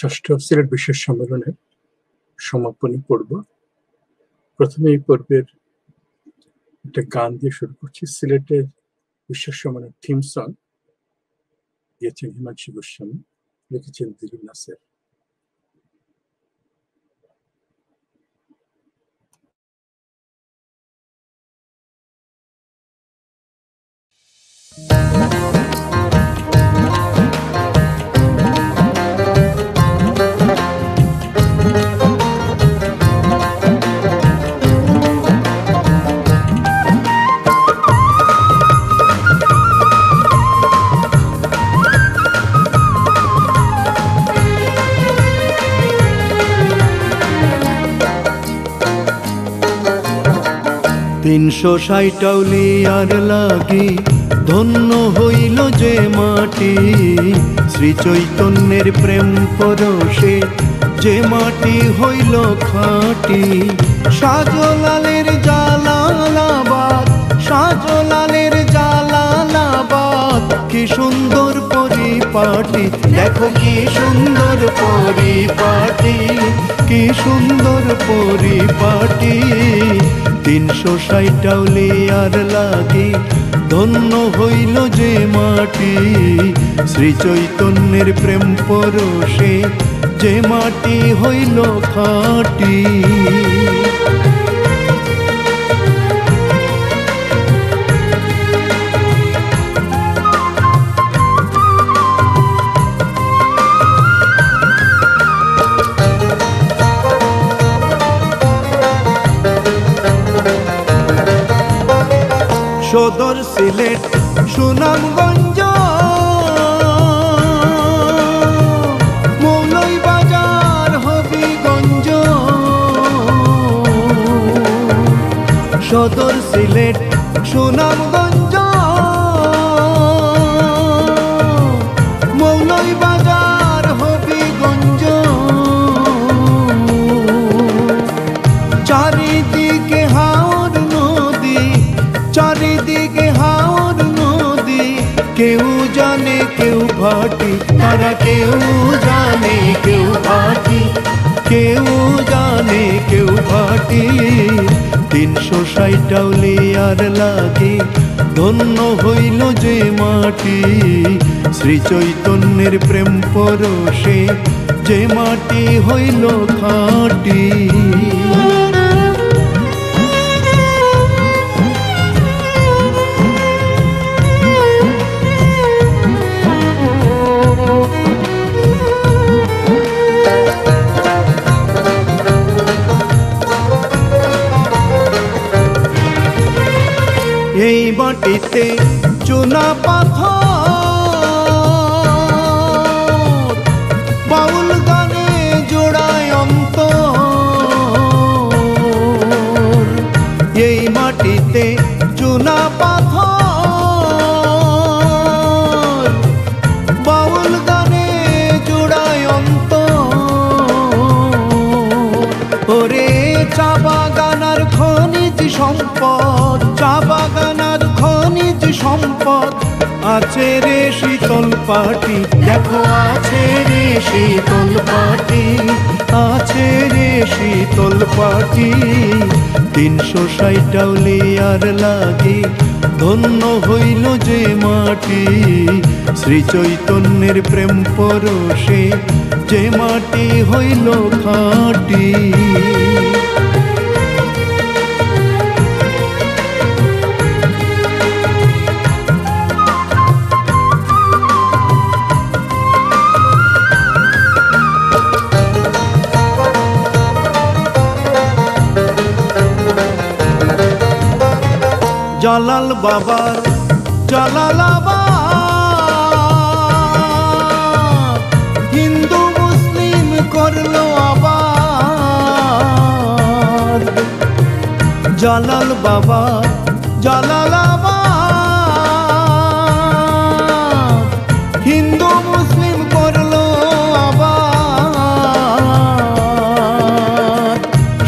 ষষ্ঠ সিলেট বিশ্ব সম্মেলনের সমাপনী পর্ব। প্রথমে এই পর্বের একটা গান দিয়ে শুরু করছি। সিলেটের বিশ্ব সম্মেলনের থিম সং দিয়েছেন হিমাংশু গোস্বামী, লিখেছেন দিলুন নাসের। তিনশো 360 আউলিয়ার লাগি ধন্য হইল যে মাটি, শ্রী চৈতন্যের প্রেম পরশে যে মাটি হইল খাঁটি। শাহজালালের জালালাবাদ, শাহজালালের জালালাবাদ, কি সুন্দর পরিপাটি, দেখো কি সুন্দর পরিপাটি, কি সুন্দর পরিপাটি। 360 আউলিয়ার লাগি ধন্য হইল যে মাটি, শ্রী চৈতন্যের প্রেম পরশে যে মাটি হইল খাঁটি। সদর সিলেট সুনামগঞ্জ, মৌলভীবাজার হবিগঞ্জ। সদর সিলেট সুনামগঞ্জ, মৌলভীবাজার হবিগঞ্জ। চারিদিকে হাওর নদী, চারিদিকে হাওর নদী, কেউ জানে কেউ ভাটি, তারা কেউ জানে কেউ ভাটি, কেউ জানে কেউ ভাটি। 360 আউলিয়ার লাগি ধন্য হইল যে মাটি, শ্রী চৈতন্যের প্রেম পরশে যে মাটি হইল খাঁটি। এই মাটিতে চুনা পাথর, বাউল গানে জোড়ায় অন্তর। এই মাটিতে চুনা পাথর, বাউল গানে জোড়ায় অন্তর। ওরে চা বাগানার খনিজ সম্পদ, চা বাগানার খনিজ সম্পদ, আছে রে শীতল পাটি, দেখো আছে রে শীতল পাটি, আছে রে শীতল পাটি। 360 আউলিয়ার লাগি ধন্য হইল যে মাটি, শ্রী চৈতন্যের প্রেম পরশে যে মাটি হইল খাঁটি। জালাল বাবার জালালাবাদ, হিন্দু মুসলিম করলো আবাদ। জালাল বাবা জালালাবাদ, হিন্দু মুসলিম করলো আবাদ।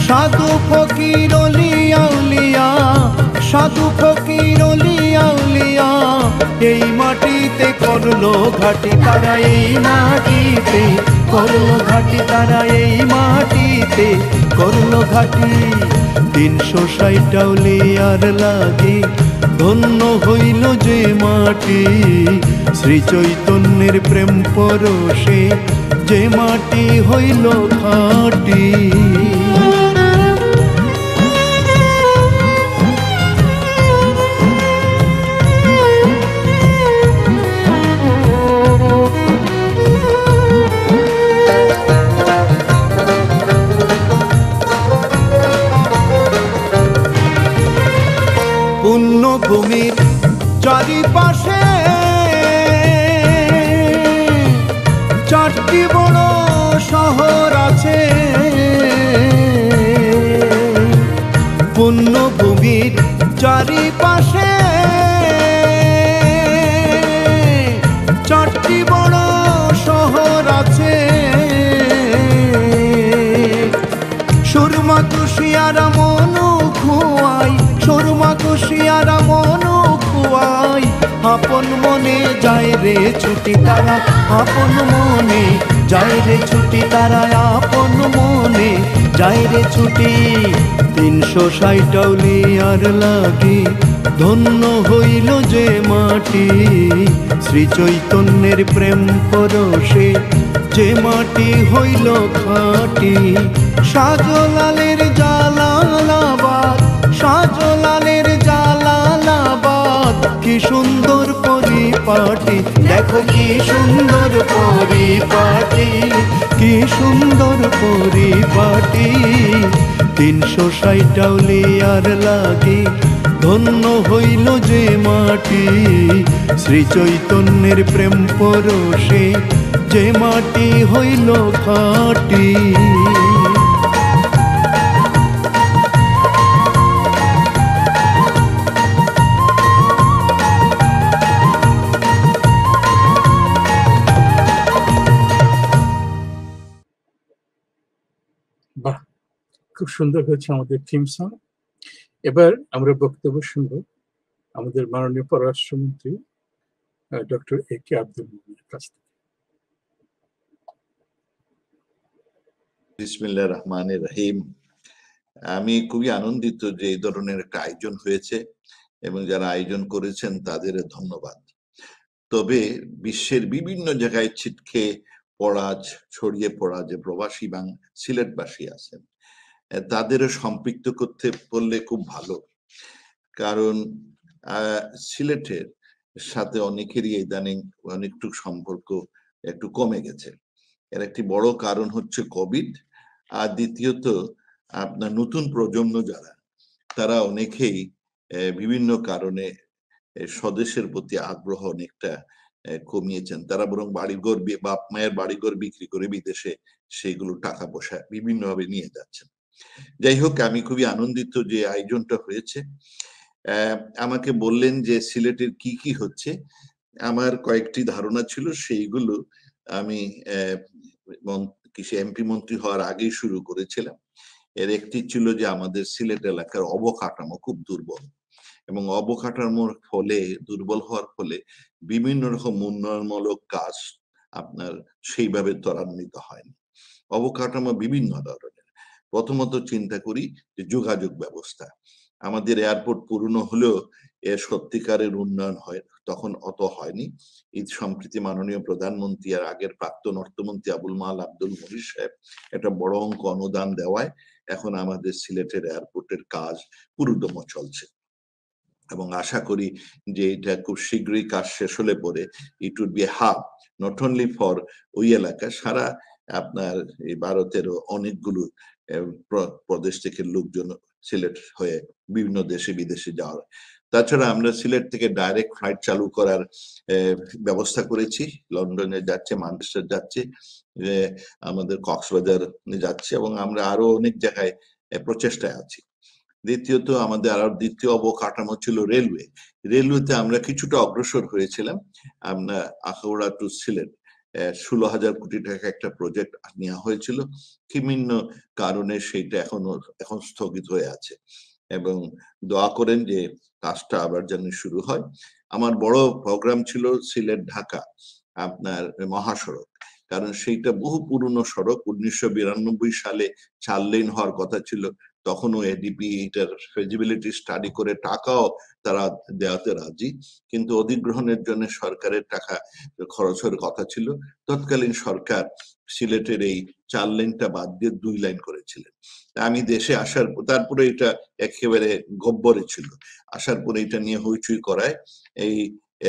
সাধু ফকির অলি আউলিয়া, সাধু ফকির অলি আউলিয়া, এই মাটিতে করলো ঘাটি তারা এই মাটিতে, করলো ঘাটি তারা এই মাটিতে, করলো ঘাটি। 360 আউলিয়ার লাগে ধন্য হইল যে মাটি, শ্রী চৈতন্যের প্রেম পরশে যে মাটি হইল খাঁটি। পুণ্যভূমির চারিপাশে 4টি বড় শহর আছে, পুণ্যভূমির চারিপাশে 4টি বড় শহর আছে। সুরমা কুশিয়ারা মনু খুয়াই, সুরমা কুশিয়ারা মনু খুয়াই, আপন মনে যায় রে ছুটি তারা, আপন মনে যায় রে ছুটি তারা, আপন মনে যায় রে ছুটি। 360 আউলিয়ার লাগে ধন্য হইল যে মাটি, শ্রী চৈতন্যের প্রেম পরশে যে মাটি হইল খাঁটি। শাহজালালের জালালাবাদ, শাহজালালের জালালাবাদ, কি সুন্দর পরিপাটি, দেখো কি সুন্দর পরিপাটি, কি সুন্দর পরিপাটি। 360 আউলিয়ার লাগে ধন্য হইল যে মাটি, শ্রী চৈতন্যের প্রেম পরশে যে মাটি হইল খাঁটি। বাহ, খুব সুন্দর হয়েছে আমাদের থিম সং। এবার আমরা বক্তব্য শুনবো আমাদের মাননীয় পররাষ্ট্রমন্ত্রী ডক্টর AK আব্দুল মোমেনের কাছ থেকে। বিসমিল্লাহির রহমানির রহিম। আমি খুবই আনন্দিত যে এই ধরনের একটা আয়োজন হয়েছে এবং যারা আয়োজন করেছেন তাদের ধন্যবাদ। তবে বিশ্বের বিভিন্ন জায়গায় ছিটকে পড়া, ছড়িয়ে পড়া যে প্রবাসী সিলেটবাসী আছেন তাদেরও সম্পৃক্ত করতে বললে খুব ভালো, কারণ সিলেটের সাথে অনেকেরই ইদানিং অনেকটুকু সম্পর্ক একটু কমে গেছে। এর একটি বড় কারণ হচ্ছে কোভিড, আর দ্বিতীয়ত আপনার নতুন প্রজন্ম যারা তারা অনেকেই বিভিন্ন কারণে স্বদেশের প্রতি আগ্রহ অনেকটা কমিয়েছেন। তারা বরং বাড়িঘর, বাপ মায়ের বাড়িঘর বিক্রি করে বিদেশে সেগুলো টাকা পয়সা বিভিন্নভাবে নিয়ে যাচ্ছেন। যাই হোক, আমি খুবই আনন্দিত যে আয়োজনটা হয়েছে। আমাকে বললেন যে সিলেটের কি কি হচ্ছে, আমার কয়েকটি ধারণা ছিল, সেইগুলো আমি এমপি মন্ত্রী হওয়ার আগেই শুরু করেছিলাম। এর একটি ছিল যে আমাদের সিলেট এলাকার অবকাঠামো খুব দুর্বল, এবং অবকাঠামোর ফলে, দুর্বল হওয়ার ফলে বিভিন্ন রকম উন্নয়নমূলক কাজ আপনার সেইভাবে ত্বরান্বিত হয়নি। অবকাঠামো বিভিন্ন ধরনের। প্রথমত চিন্তা করি যে যোগাযোগ ব্যবস্থা। আমাদের এয়ারপোর্ট পুরনো হলেও এর সত্যিকারের উন্নয়ন হয় তখন অত হয়নি। ঈদ সম্প্রীতি মাননীয় প্রধানমন্ত্রী আর আগের প্রাক্তন অর্থমন্ত্রী আবুল মাল আব্দুল মনির সাহেব একটা বড় অঙ্ক অনুদান দেওয়ায় এখন আমাদের সিলেটের এয়ারপোর্টের কাজ পুরোদমে চলছে, এবং আশা করি যে এটা খুব শীঘ্রই কাজ শেষ হলে পরে it would be hub not only for ওই এলাকা, সারা আপনার এই ভারতেরও অনেকগুলো প্রদেশ থেকে লোকজন সিলেট হয়ে বিভিন্ন দেশে বিদেশে যাওয়ার। তাছাড়া আমরা সিলেট থেকে ডাইরেক্ট ফ্লাইট চালু করার ব্যবস্থা করেছি। লন্ডনে যাচ্ছে, ম্যানচেস্টার যাচ্ছে, আমাদের কক্সবাজার যাচ্ছে, এবং আমরা আরো অনেক জায়গায় প্রচেষ্টায় আছি। দ্বিতীয়ত আমাদের আরো দ্বিতীয় অবকাঠামো ছিল রেলওয়ে। রেলওয়েতে আমরা কিছুটা অগ্রসর হয়েছিলাম। আমরা আখাউড়া টু সিলেট 16,000 কোটি টাকা একটা প্রজেক্ট নেওয়া হয়েছিল, বিভিন্ন কারণে সেইটা এখন স্থগিত হয়ে আছে, এবং দোয়া করেন যে কাজটা আবার যেন শুরু হয়। আমার বড় প্রোগ্রাম ছিল সিলেট ঢাকা আপনার মহাসড়ক, কারণ সেইটা বহু পুরনো সড়ক। 1992 সালে 4 লেন হওয়ার কথা ছিল। তখনও এডিপি এটার ফিজিবিলিটি স্টাডি করে টাকাও তারা দেওয়াতে রাজি, কিন্তু অধিগ্রহণের জন্য সরকারের টাকা খরচের কথা ছিল। তৎকালীন সরকার সিলেটের এই 4 লেনটা বাদ দিয়ে 2 লাইন করেছিলেন। আমি দেশে আসার তারপরে এটা একেবারে গব্বরে ছিল। আসার পরে এটা নিয়ে হইচই করায়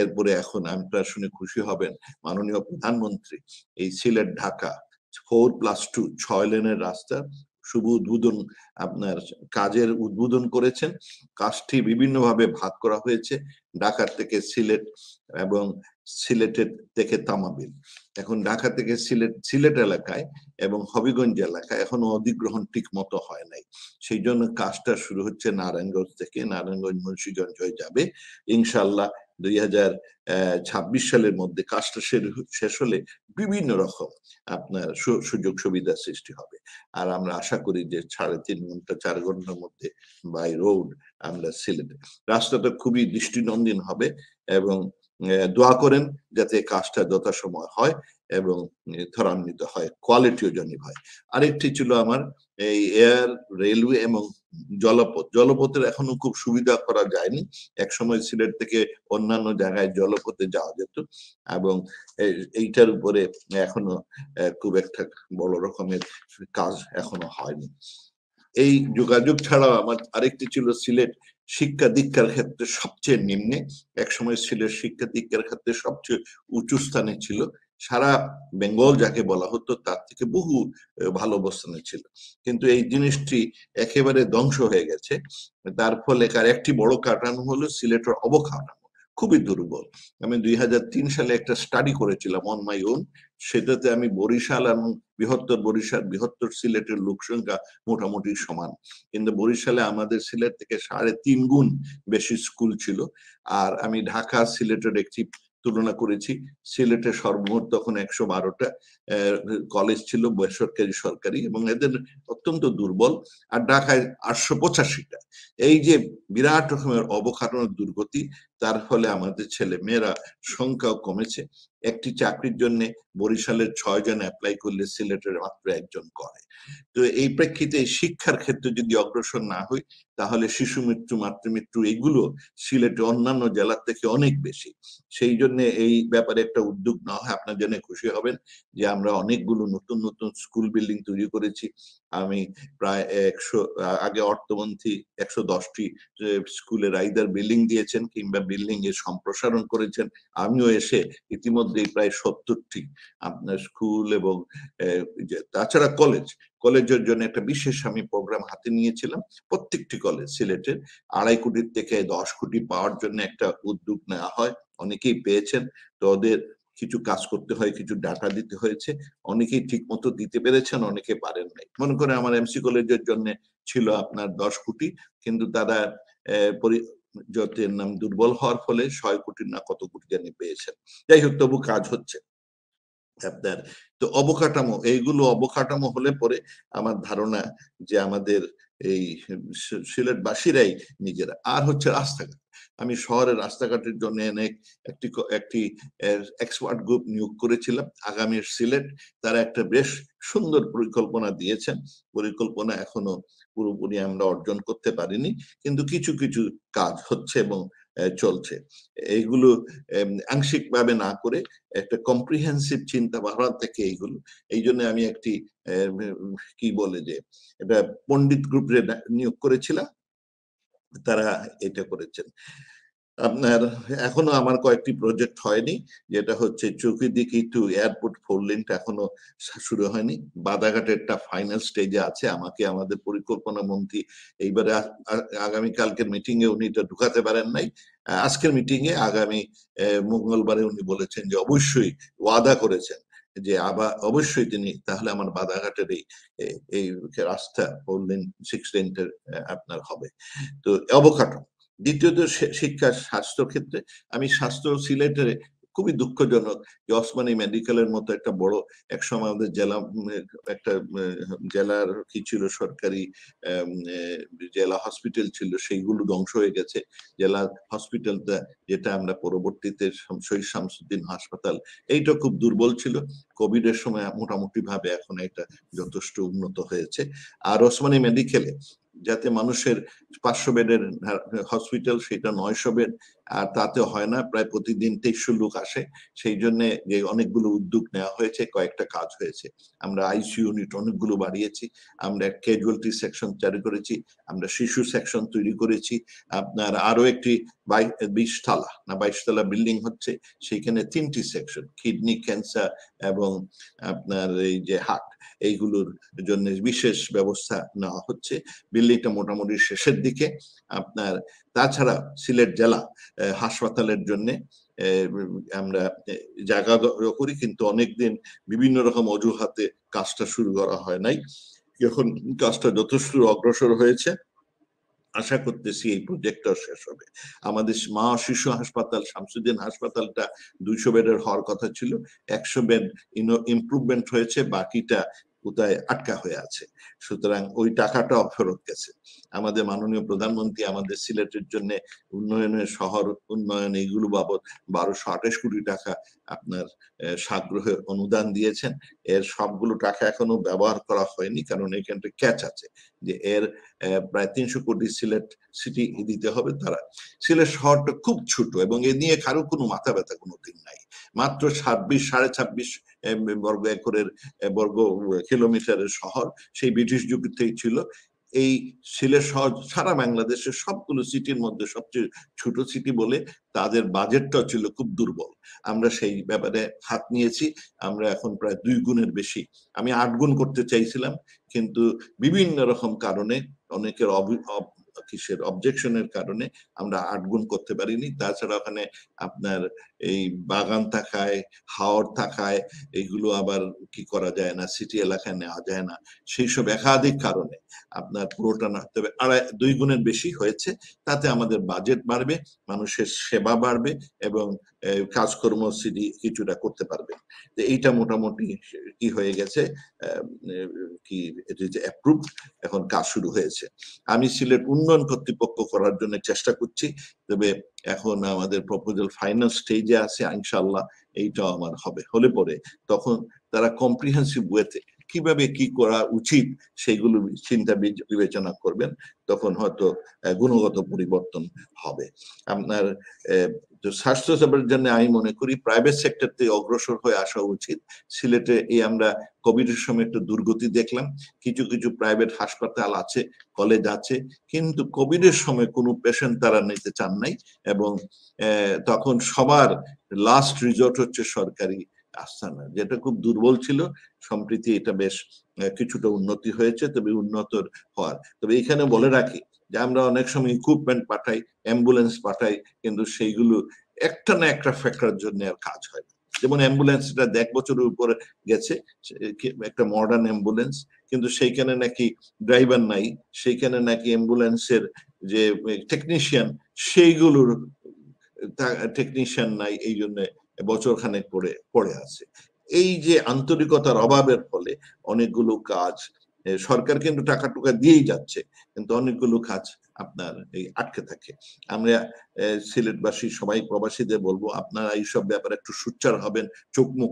এরপরে এখন আপনারা শুনে খুশি হবেন, মাননীয় প্রধানমন্ত্রী এই সিলেট ঢাকা 4+2 6 লেনের রাস্তা শুভ উদ্বোধন আপনার কাজের উদ্বোধন করেছেন। কাজটি বিভিন্নভাবে ভাগ করা হয়েছে, ঢাকা থেকে সিলেট এবং সিলেটের থেকে তামাবিল। এখন ঢাকা থেকে সিলেট এলাকায় এবং হবিগঞ্জ এলাকায় এখনো অধিগ্রহণ ঠিক মতো হয় নাই। সেই জন্য কাজটা শুরু হচ্ছে নারায়ণগঞ্জ থেকে, নারায়ণগঞ্জ মুন্সিগঞ্জ হয়ে যাবে। ইনশাল্লাহ 2026 সালের মধ্যে কাজটা শেষ হলে বিভিন্ন রকম আপনার সুযোগ সুবিধা সৃষ্টি হবে। আর আমরা আশা করি যে 3.5 ঘন্টা 4 ঘন্টার মধ্যে বাই রোড আমরা সিলেটে, রাস্তাটা খুবই দৃষ্টিনন্দন হবে। এবং দোয়া করেন যাতে কাজটা যথাসময় হয় এবং ত্বরান্বিত হয়, কোয়ালিটিও জনিত হয়। আরেকটি ছিল আমার এই এয়ার, রেলওয়ে এবং জলপথের এখনো খুব সুবিধা করা যায়নি। একসময় সিলেট থেকে অন্যান্য জায়গায় জলপথে যাওয়া যেত, এবং এইটার উপরে এখনো খুব একটা বড় রকমের কাজ এখনো হয়নি। এই যোগাযোগ ছাড়াও আমার আরেকটি ছিল সিলেট শিক্ষা দীক্ষার ক্ষেত্রে সবচেয়ে নিম্নে। একসময় সিলেট শিক্ষা দীক্ষার ক্ষেত্রে সবচেয়ে উঁচু স্থানে ছিল, সারা বেঙ্গল যাকে বলা হতো তার থেকে বহু ভালো অবস্থানে ছিল। কিন্তু এই জিনিসটি একেবারে ধ্বংস হয়ে গেছে। তার ফলে একটি বড় কারণ হলো সিলেটের অবকাঠামো খুবই দুর্বল। আমি 2003 সালে একটা স্টাডি করেছিলাম অন মাই ওন। সেটাতে আমি বরিশাল এবং বৃহত্তর সিলেটের লোক সংখ্যা মোটামুটি সমান, কিন্তু বরিশালে আমাদের সিলেট থেকে 3.5 গুণ বেশি স্কুল ছিল। আর আমি ঢাকা সিলেটের একটি তুলনা করেছি, সিলেটে সর্বমোট তখন 112টা কলেজ ছিল, বেসরকারি সরকারি, এবং এদের অত্যন্ত দুর্বল। আর ঢাকায় 885টা। এই যে বিরাট রকমের অবকাঠামোর দুর্গতি, তার ফলে আমাদের ছেলে মেয়েরা সংখ্যাও কমেছে। একটি চাকরির জন্য বরিশালের 6 জন অ্যাপ্লাই করলে সিলেটের মাত্র 1 জন করে। তো এই প্রেক্ষিতে শিক্ষার ক্ষেত্রে যদি অগ্রসর না হই, তাহলে শিশু মৃত্যু, মাতৃমৃত্যু এগুলো সিলেটে অন্যান্য জেলার থেকে অনেক বেশি। সেই জন্য এই ব্যাপারে একটা উদ্যোগ না হয় আপনার জন্য খুশি হবেন যে আমরা অনেকগুলো নতুন নতুন স্কুল বিল্ডিং তৈরি করেছি। আমি প্রায় 100 আগে অর্থমন্ত্রী 110টি স্কুলের আইদার বিল্ডিং দিয়েছেন কিংবা বিল্ডিং এর সম্প্রসারণ করেছেন। আমিও এসে ইতিমধ্যে প্রায় 70টি আপনার স্কুল এবং তাছাড়া কলেজের জন্য একটা বিশেষ আমি প্রোগ্রাম হাতে নিয়েছিলাম। প্রত্যেকটি কলেজ সিলেটের 2.5 কোটি থেকে 10 কোটি পাওয়ার জন্য একটা উদ্যোগ নেওয়া হয়। অনেকেই পেয়েছেন। তো ওদের কিছু কাজ করতে হয়, কিছু ডাটা দিতে হয়েছে, অনেকেই ঠিক মতো দিতে পেরেছেন, অনেকে পারেন নাই। মনে করেন আমার এমসি কলেজের জন্য ছিল আপনার 10 কোটি, কিন্তু তারা যতের নাম দুর্বল হওয়ার ফলে 6 কোটির না কত কোটি জানি পেয়েছেন। যাই হোক, তবু কাজ হচ্ছে আপনার। তো এইগুলো অবকাঠামো হলে পরে আমার ধারণা যে আমাদের এই সিলেটবাসীরাই নিজেরা। আর হচ্ছে রাস্তাঘাট। আমি শহরের রাস্তাঘাটের জন্য একটি এক্সপার্ট গ্রুপ নিয়োগ করেছিলাম আগামীর সিলেট। তারা একটা বেশ সুন্দর পরিকল্পনা দিয়েছেন। পরিকল্পনা এখনো পুরোপুরি আমরা অর্জন করতে পারিনি, কিন্তু কিছু কিছু কাজ হচ্ছে এবং চলছে। এইগুলো আংশিকভাবে না করে একটা কম্প্রিহেন্সিভ চিন্তা ভাবনা থেকে এইগুলো। এই জন্য আমি একটি কি বলে যে এটা পণ্ডিত গ্রুপে নিয়োগ করেছিলাম, তারা এটা করেছেন। আপনার এখনো আমার কয়েকটি প্রজেক্ট হয়নি, যেটা হচ্ছে চৌকিদিঘি টু এয়ারপোর্ট 4 লেনটা এখনো শুরু হয়নি। বাদাঘাটেরটা ফাইনাল স্টেজে আছে। আমাকে আমাদের পরিকল্পনা মন্ত্রী এইবারে আগামীকালকের মিটিং এ উনি এটা ঢুকাতে পারেন নাই। আজকের মিটিং এ আগামী মঙ্গলবারে উনি বলেছেন যে অবশ্যই ওয়াদা করেছেন যে অবশ্যই তিনি তাহলে আমার বাদাঘাটের এই রাস্তা 4 লেন 6 লেনের আপনার হবে। তো অবকাঠামো। দ্বিতীয়ত শিক্ষা স্বাস্থ্য ক্ষেত্রে আমি স্বাস্থ্য সিলেটের খুবই দুঃখজনক যে ওসমানী মেডিকেলের মতো একটা বড় একসময় আমাদের একটা জেলার কি ছিল সরকারি জেলা হসপিটাল ছিল, সেইগুলো ধ্বংস হয়ে গেছে। জেলা হসপিটালটা যেটা আমরা পরবর্তীতে শহীদ শামসুদ্দিন হাসপাতাল, এইটা খুব দুর্বল ছিল। কোভিড এর সময় মোটামুটি ভাবে এখন এটা যথেষ্ট উন্নত হয়েছে। আর ওসমানী মেডিকেলে যাতে মানুষের 500 বেডের হসপিটাল, সেটা 900 বেড, আর তাতে হয় না, প্রায় প্রতিদিন 2300 লোক আসে। সেই জন্য যে অনেকগুলো উদ্যোগ নেওয়া হয়েছে, কয়েকটা কাজ হয়েছে। আমরা আইসিইউ ইউনিট অনেকগুলো বাড়িয়েছি, আমরা ক্যাজুয়ালিটি সেকশন তৈরি করেছি, আমরা শিশু সেকশন তৈরি করেছি। আপনার আরো একটি 22 তলা বিল্ডিং হচ্ছে, সেইখানে 3টি সেকশন, কিডনি, ক্যান্সার এবং আপনার এই যে হার্ট, এইগুলোর জন্য বিশেষ ব্যবস্থা নেওয়া হচ্ছে। বিল্ডিংটা মোটামুটি শেষের দিকে। আপনার তাছাড়া সিলেট জেলা হাসপাতালের জন্য আমরা জায়গা করি, কিন্তু অনেকদিন বিভিন্ন রকম অজুহাতে কাজটা শুরু করা হয় নাই। এখন কাজটা যথেষ্ট অগ্রসর হয়েছে, আশা করতেছি এই প্রজেক্টটা শেষ হবে। আমাদের মা শিশু হাসপাতাল শামসুদ্দিন হাসপাতালটা 200 বেডের হওয়ার কথা ছিল, 100 বেড ইমপ্রুভমেন্ট হয়েছে, বাকিটা কোথায় আটকা হয়ে আছে। সুতরাং ওই টাকাটা ফেরত গেছে। আমাদের মাননীয় প্রধানমন্ত্রী আমাদের সিলেটের জন্য উন্নয়নের, শহর উন্নয়ন, এইগুলো বাবদ 1228 কোটি টাকা আপনার সাগ্রহে অনুদান দিয়েছেন। এর সবগুলো টাকা এখনো ব্যবহার করা হয়নি, কারণ এখানটা ক্যাচ আছে যে এর প্রায় 300 কোটি সিলেট সিটি দিতে হবে। তারা সিলেট শহরটা খুব ছোট এবং এ নিয়ে কারো কোনো মাথা ব্যথা কোনো দিন নাই। মাত্র 26 বর্গ একরের বর্গ কিলোমিটারের শহর, সেই ব্রিটিশ যুগ থেকেই ছিল। এই সিলেট শহর সারা বাংলাদেশের সবগুলো সিটির মধ্যে সবচেয়ে ছোট সিটি বলে তাদের বাজেটটাও ছিল খুব দুর্বল। আমরা সেই ব্যাপারে হাত নিয়েছি। আমরা এখন প্রায় 2 গুণের বেশি, আমি 8 গুণ করতে চাইছিলাম, কিন্তু বিভিন্ন রকম কারণে, অনেকের অবজেকশনের কারণে আমরা 8 গুণ করতে পারিনি। তাছাড়া ওখানে আপনার এই বাগান থাকায়, হাওর থাকায়, এইগুলো আবার কি করা যায় না, সিটি এলাকায় নেওয়া যায় না, সেই সব একাধিক কারণে আপনার পুরোটা না, তবে 2 গুণের বেশি হয়েছে। তাতে আমাদের বাজেট বাড়বে, মানুষের সেবা বাড়বে এবং কাজকর্ম সিটি কিছুটা করতে পারবে। এইটা মোটামুটি কি হয়ে গেছে, কি অ্যাপ্রুভ, এখন কাজ শুরু হয়েছে। আমি সিলেট উন্নয়ন কর্তৃপক্ষ করার জন্য চেষ্টা করছি, তবে এখন আমাদের প্রপোজাল ফাইনাল স্টেজে আছে। ইনশাআল্লাহ এইটাও আমার হবে, হলে পরে তখন তারা কম্প্রিহেন্সিভ ওয়েতে কিভাবে কি করা উচিত সেগুলো চিন্তা বিবেচনা করবেন, তখন হয়তো গুণগত পরিবর্তন হবে। আপনার স্বাস্থ্য সেবার জন্য আমি মনে করি প্রাইভেট সেক্টর থেকে অগ্রসর হয়ে আসা উচিত। সিলেটে এই আমরা কোভিডের সময় একটু দুর্গতি দেখলাম, কিছু কিছু প্রাইভেট হাসপাতাল আছে, কলেজ আছে, কিন্তু কোভিডের সময় কোনো পেশেন্ট তারা নিতে চান নাই, এবং তখন সবার লাস্ট রিজর্ট হচ্ছে সরকারি আস্তানা, যেটা খুব দুর্বল ছিল। সম্প্রতি এটা বেশ কিছুটা উন্নতি হয়েছে, তবে উন্নত হওয়ার, তবে এখানে বলে রাখি যে আমরা অনেক সময় ইকুইপমেন্ট পাঠাই, অ্যাম্বুলেন্স পাঠাই, কিন্তু সেইগুলো একটা না একটা ফ্যাক্টরের জন্য আর কাজ হয় না। যেমন অ্যাম্বুলেন্সটা 1 বছরের উপরে গেছে, একটা মডার্ন অ্যাম্বুলেন্স, কিন্তু সেইখানে নাকি ড্রাইভার নাই, সেইখানে নাকি অ্যাম্বুলেন্সের যে টেকনিশিয়ান, সেইগুলোর টেকনিশিয়ান নাই, এই জন্য বছর খানেক পড়ে আছে। এই যে আন্তরিকতার অভাবের ফলে অনেকগুলো কাজ, সরকার কিন্তু টাকা টুকা দিয়েই যাচ্ছে, কিন্তু অনেকগুলো কাজ আপনার এই আটকে থাকে। আমরা সিলেটবাসী সবাই প্রবাসীদের বলবো, আপনারা এইসব ব্যাপারে একটু সোচ্চার হবেন, চোখ মুখ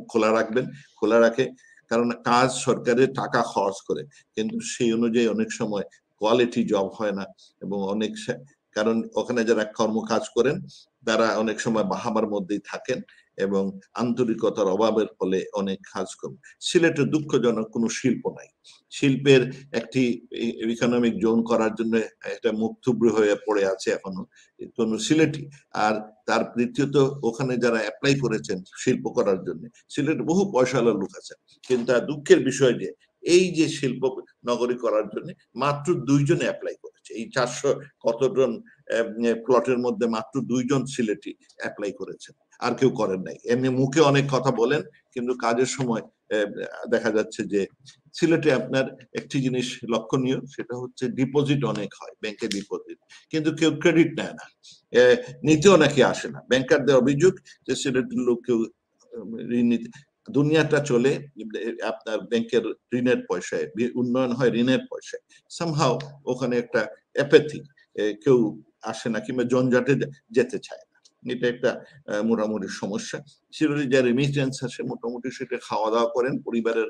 খোলা রাখে, কারণ কাজ সরকারের টাকা খরচ করে, কিন্তু সেই অনুযায়ী অনেক সময় কোয়ালিটি জব হয় না, এবং অনেক, কারণ ওখানে যারা কাজ করেন তারা অনেক সময় বাহাবার মধ্যেই থাকেন, এবং আন্তরিকতার অভাবের ফলে অনেক কাজ কম। সিলেটে দুঃখজনক কোনো শিল্প নাই। শিল্পের একটি ইকোনমিক জোন করার জন্য একটা মুখথুবড়ে হয়ে পড়ে আছে এখনো কোনো সিলেটি। আর তার দ্বিতীয়ত ওখানে যারা অ্যাপ্লাই করেছেন শিল্প করার জন্য, সিলেটে বহু পয়সাওয়ালা লোক আছে, কিন্তু তার দুঃখের বিষয় যে এই যে শিল্প নগরী করার জন্য মাত্র 2 জন অ্যাপ্লাই করেছে। এই 400 কতজন প্লটের মধ্যে মাত্র 2 জন সিলেটি অ্যাপ্লাই করেছেন, আর কেউ করেন নাই। এমনি মুখে অনেক কথা বলেন, কিন্তু কাজের সময় দেখা যাচ্ছে যে সিলেটে আপনার একটি জিনিস লক্ষণীয়, সেটা হচ্ছে ডিপোজিট অনেক হয়, ব্যাংকে ডিপোজিট, কিন্তু কেউ ক্রেডিট নেয় না। নিতেও নাকি আসে না। ব্যাংকারদের অভিযোগ যে সিলেটের লোক কেউ ঋণ নিতে, দুনিয়াটা চলে আপনার ব্যাংকের ঋণের পয়সায়, উন্নয়ন হয় ঋণের পয়সায়। সামহাও ওখানে একটা অ্যাপেথি, কেউ আসে না কিংবা জঞ্জাটে যেতে চায় না। এটা একটা মোটামুটি সমস্যা। সিলেটে যা রেমিটেন্স আসে মোটামুটি সেটা খাওয়া দাওয়া করেন, পরিবারের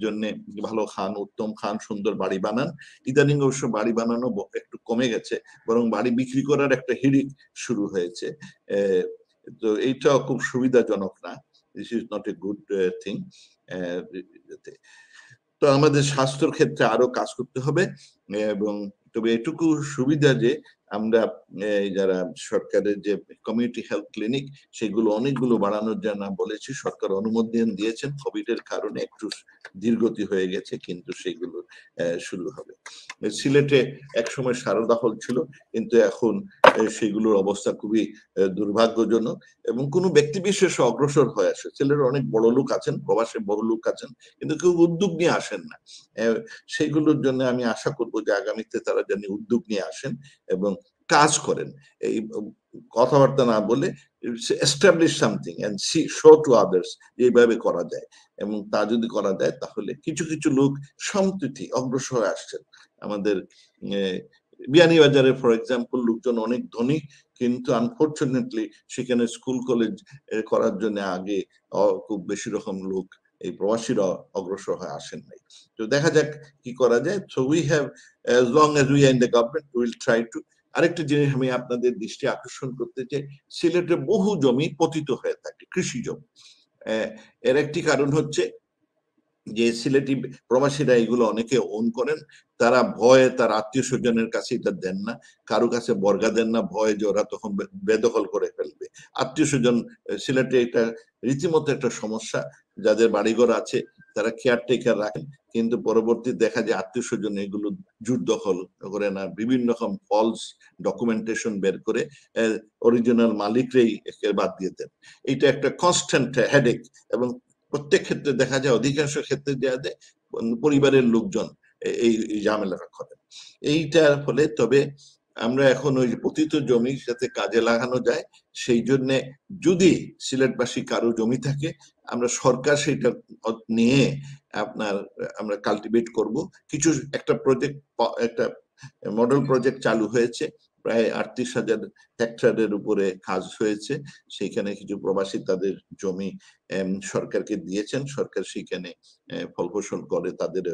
জন্য ভালো খান, উত্তম খান, সুন্দর বাড়ি বানান। ইদানিং অবশ্য বাড়ি বানানো একটু কমে গেছে, বরং বাড়ি বিক্রি করার একটা হিড়িক শুরু হয়েছে। তো এইটাও খুব সুবিধাজনক না। This is not a good thing. তো আমাদের স্বাস্থ্যের ক্ষেত্রে আরো কাজ করতে হবে, এবং তবে এটুকু সুবিধা যে আমরা যারা সরকারের যে কমিউনিটি হেলথ ক্লিনিক সেগুলো অনেকগুলো বাড়ানোর জন্য বলেছি, সরকার অনুমোদন দিয়েছেন। কোভিড এর কারণে একটু ধীরগতি হয়ে গেছে, কিন্তু সেগুলো শুরু হবে। সিলেটে একসময় সারদা হল ছিল, কিন্তু এখন সেগুলোর অবস্থা খুবই দুর্ভাগ্যজনক, এবং কোনো ব্যক্তি বিশেষ অগ্রসর হয়ে আসে। সিলেটের অনেক বড় লোক আছেন, প্রবাসে বড় লোক আছেন, কিন্তু কেউ উদ্যোগ নিয়ে আসেন না। সেগুলোর জন্য আমি আশা করবো যে আগামীতে তারা যেন উদ্যোগ নিয়ে আসেন এবং কাজ করেন। এই কথাবার্তা না বলে establish something and show to others এইভাবে করা যায়, এবং তা যদি করা যায় তাহলে কিছু কিছু লোক সম্প্রতি অগ্রসর হয়ে আসছেন। আমাদের বিয়ানীবাজারে ফর এক্সাম্পল লোকজন অনেক ধনী, কিন্তু আনফরচুনেটলি সেখানে স্কুল কলেজ করার জন্য আগে খুব বেশি রকম লোক এই প্রবাসীরা অগ্রসর হয়ে আসেন নাই। তো দেখা যাক কি করা যায়। So we have, as long as we are in the government, we will try to. আরেকটা জিনিস আমি আপনাদের দৃষ্টি আকর্ষণ করতে চাই, সিলেটে বহু জমি পতিত হয়ে থাকে, কৃষি জমি। এর একটি কারণ হচ্ছে যে সিলেটি প্রবাসীরা এগুলো অনেকে ওন করেন, তারা ভয়ে তার আত্মীয় স্বজনের কাছে এটা দেন না, কারো কাছে বর্গা দেন না, ভয়ে যে ওরা তখন বেদখল করে ফেলবে। আত্মীয় স্বজন সিলেটে এটা রীতিমতো একটা সমস্যা। যাদের বাড়িঘর আছে তারা কেয়ারটেকার রাখেন, কিন্তু পরবর্তী দেখা যায় আত্মীয় স্বজন এগুলো জোর দখল করে না, বিভিন্ন রকম ফলস ডকুমেন্টেশন বের করে অরিজিনাল মালিকরাই বাদ দিয়ে দেন। এটা একটা কনস্ট্যান্ট হেডেক, এবং প্রত্যেক ক্ষেত্রে দেখা যায়, অধিকাংশ ক্ষেত্রে দেখা যায় পরিবারের লোকজন এই ঝামেলাটা করেন। এইটার ফলে তবে আমরা এখন ওই পতিত জমি যাতে কাজে লাগানো যায়, সেই জন্য যদি সিলেটবাসী কারো জমি থাকে, আমরা সরকার সেটা নিয়ে আমরা কাল্টিভেট করব। কিছু একটা প্রজেক্ট, একটা মডেল প্রজেক্ট চালু হয়েছে, প্রায় 38,000 হেক্টরের উপরে কাজ হয়েছে। সেখানে কিছু প্রবাসী তাদের জমি সরকারকে দিয়েছেন, সরকার সেখানে ফল ফসল করে তাদের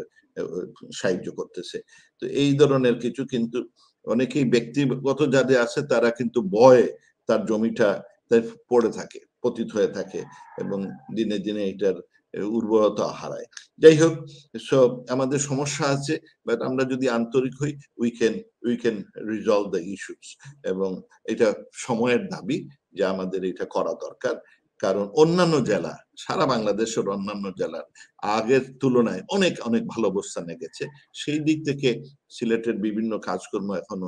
সাহায্য করতেছে। তো এই ধরনের কিছু, কিন্তু অনেকেই ব্যক্তিগত যাদের আছে তারা কিন্তু ভয়ে তার জমিটা পড়ে থাকে, পতিত হয়ে থাকে, এবং দিনে দিনে এটার উর্বরতা হারায়। যাই হোক, সব আমাদের সমস্যা আছে, বাট আমরা যদি আন্তরিক হই we can resolve the issues, এবং এটা সময়ের দাবি যে আমাদের এটা করা দরকার। কারণ অন্যান্য জেলা, সারা বাংলাদেশের অন্যান্য জেলার আগের তুলনায় অনেক অনেক ভালো অবস্থানে গেছে। সেই দিক থেকে সিলেটের বিভিন্ন কাজকর্ম এখনো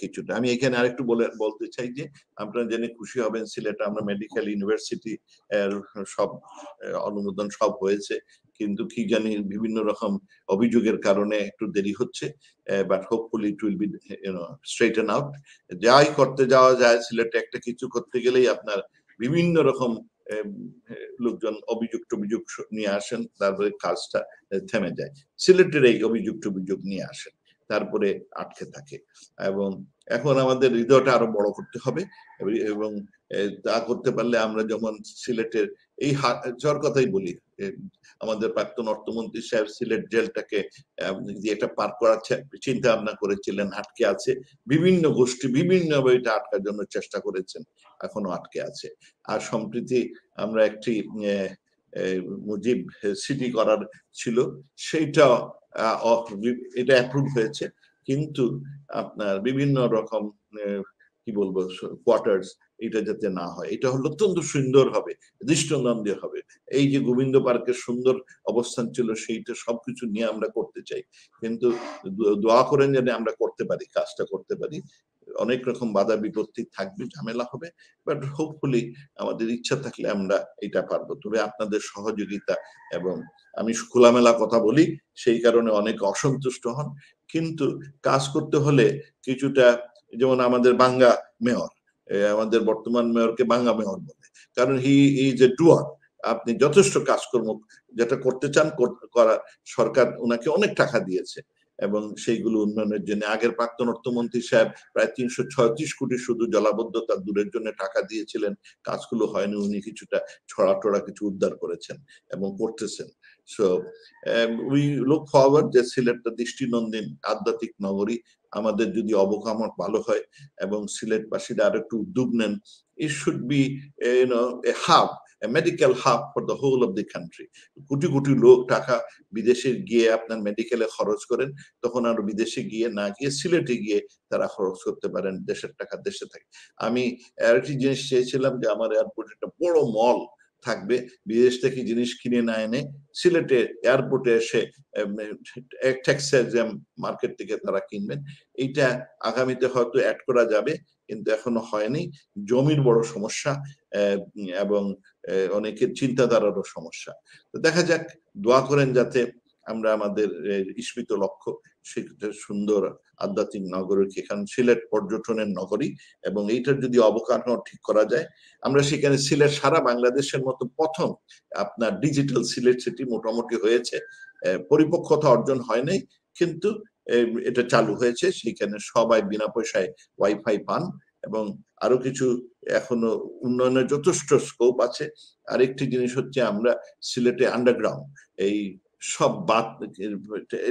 কিছুটা। আমি এখানে আরেকটু বলতে চাই যে আপনারা জেনে খুশি হবেন, সিলেটে আমরা মেডিকেল ইউনিভার্সিটি সব অনুমোদন সব হয়েছে, কিন্তু কি জানি বিভিন্ন রকম অভিযোগের কারণে একটু দেরি হচ্ছে, but hopefully it will be straighten out. যাই করতে যাওয়া যায় সিলেটে, একটা কিছু করতে গেলেই আপনার বিভিন্ন রকম লোকজন অভিযোগ নিয়ে আসেন, তারপরে কাজটা থেমে যায়। সিলেটের এই অভিযোগ নিয়ে আসেন, তারপরে আটকে থাকে। এবং এখন আমাদের হৃদয়টা আরো বড় করতে হবে, এবং তা করতে পারলে আমরা যেমন সিলেটের এই যার কথাই বলি, আমাদের প্রাক্তন অর্থমন্ত্রী সাহেব সিলেট জেলটাকে একটা পার করার চিন্তা ভাবনা করেছিলেন, আটকে আছে। বিভিন্ন গোষ্ঠী বিভিন্নভাবে এটা আটকার জন্য চেষ্টা করেছেন, এখনো আটকে আছে। আর সম্প্রতি আমরা একটি মুজিব সিটি করার ছিল, সেইটা এটা অ্যাপ্রুভ হয়েছে, কিন্তু আপনার বিভিন্ন রকম কি বলবো কোয়ার্টার্স, এটা যাতে না হয়, এটা হলো অত্যন্ত সুন্দর হবে, দৃষ্টান্তমূলক হবে। এই যে গোবিন্দ পার্কের সুন্দর অবস্থান ছিল, সেইটা সবকিছু নিয়ে আমরা করতে চাই, কিন্তু দোয়া করেন যেন আমরা করতে পারি, কাজটা করতে পারি। অনেক রকম বাধা বিপত্তি থাকবে, ঝামেলা হবে, বাট হোপফুলি আমাদের ইচ্ছা থাকলে আমরা এটা পারবো। তবে আপনাদের সহযোগিতা, এবং আমি খোলামেলা কথা বলি সেই কারণে অনেক অসন্তুষ্ট হন, কিন্তু কাজ করতে হলে কিছুটা, যেমন আমাদের বাঙ্গা মেয়র আমাদের বর্তমান মেয়রকে বাংলা মেয়র বলে, কারণ হি ইজ এ ডুয়ার। আপনি যথেষ্ট কাজকর্ম যেটা করতে চান করা, সরকার ওনাকে অনেক টাকা দিয়েছে এবং সেইগুলো উন্নয়নের জন্য। আগের প্রাক্তন অর্থমন্ত্রী সাহেব প্রায় 336 কোটি শুধু জলাবদ্ধতা দূরের জন্য টাকা দিয়েছিলেন, কাজগুলো হয়নি, উনি কিছুটা ছড়া কিছু উদ্ধার করেছেন এবং করতেছেন। সো উই লুক ফরওয়ার্ড যে সিলেটটা দৃষ্টিনন্দন আধ্যাত্মিক নগরী, আমাদের যদি অবকাঠামো ভালো হয় এবং সিলেটবাসীরা আরো একটু উদ্যোগ নেন, it should be a hub, a medical hub for the whole of the country. Crore crore লোক টাকা বিদেশে গিয়ে আপনার মেডিকেলে খরচ করেন, তখন আর বিদেশে গিয়ে না গিয়ে সিলেটে গিয়ে তারা খরচ করতে পারেন, দেশের টাকা দেশে থাকে। আমি আরেকটি জিনিস চেয়েছিলাম যে আমার এয়ারপোর্টে একটা বড় মল থাকবে, বিদেশ থেকে জিনিস কিনে না এনে সিলেটে এয়ারপোর্টে এসে মার্কেট থেকে তারা কিনবেন। এইটা আগামীতে হয়তো অ্যাড করা যাবে, কিন্তু এখনো হয়নি। জমির বড় সমস্যা এবং অনেকের চিন্তাধারারও সমস্যা। তো দেখা যাক, দোয়া করেন যাতে আমরা আমাদের ইস্পিত লক্ষ্য সেটা সুন্দর আধ্যাত্মিক নগরী, এখানে সিলেট পর্যটনের নগরী, এবং এইটার যদি অবকাঠামো ঠিক করা যায়, আমরা সেখানে সিলেট সারা বাংলাদেশের মতো প্রথম আপনার ডিজিটাল সিলেট সিটি মোটামুটি হয়েছে, পরিপক্কতা অর্জন হয় নাই কিন্তু এটা চালু হয়েছে, সেখানে সবাই বিনা পয়সায় ওয়াইফাই পান এবং আরো কিছু এখনো উন্নয়নের যথেষ্ট স্কোপ আছে। আরেকটি জিনিস হচ্ছে আমরা সিলেটে আন্ডারগ্রাউন্ড এই সব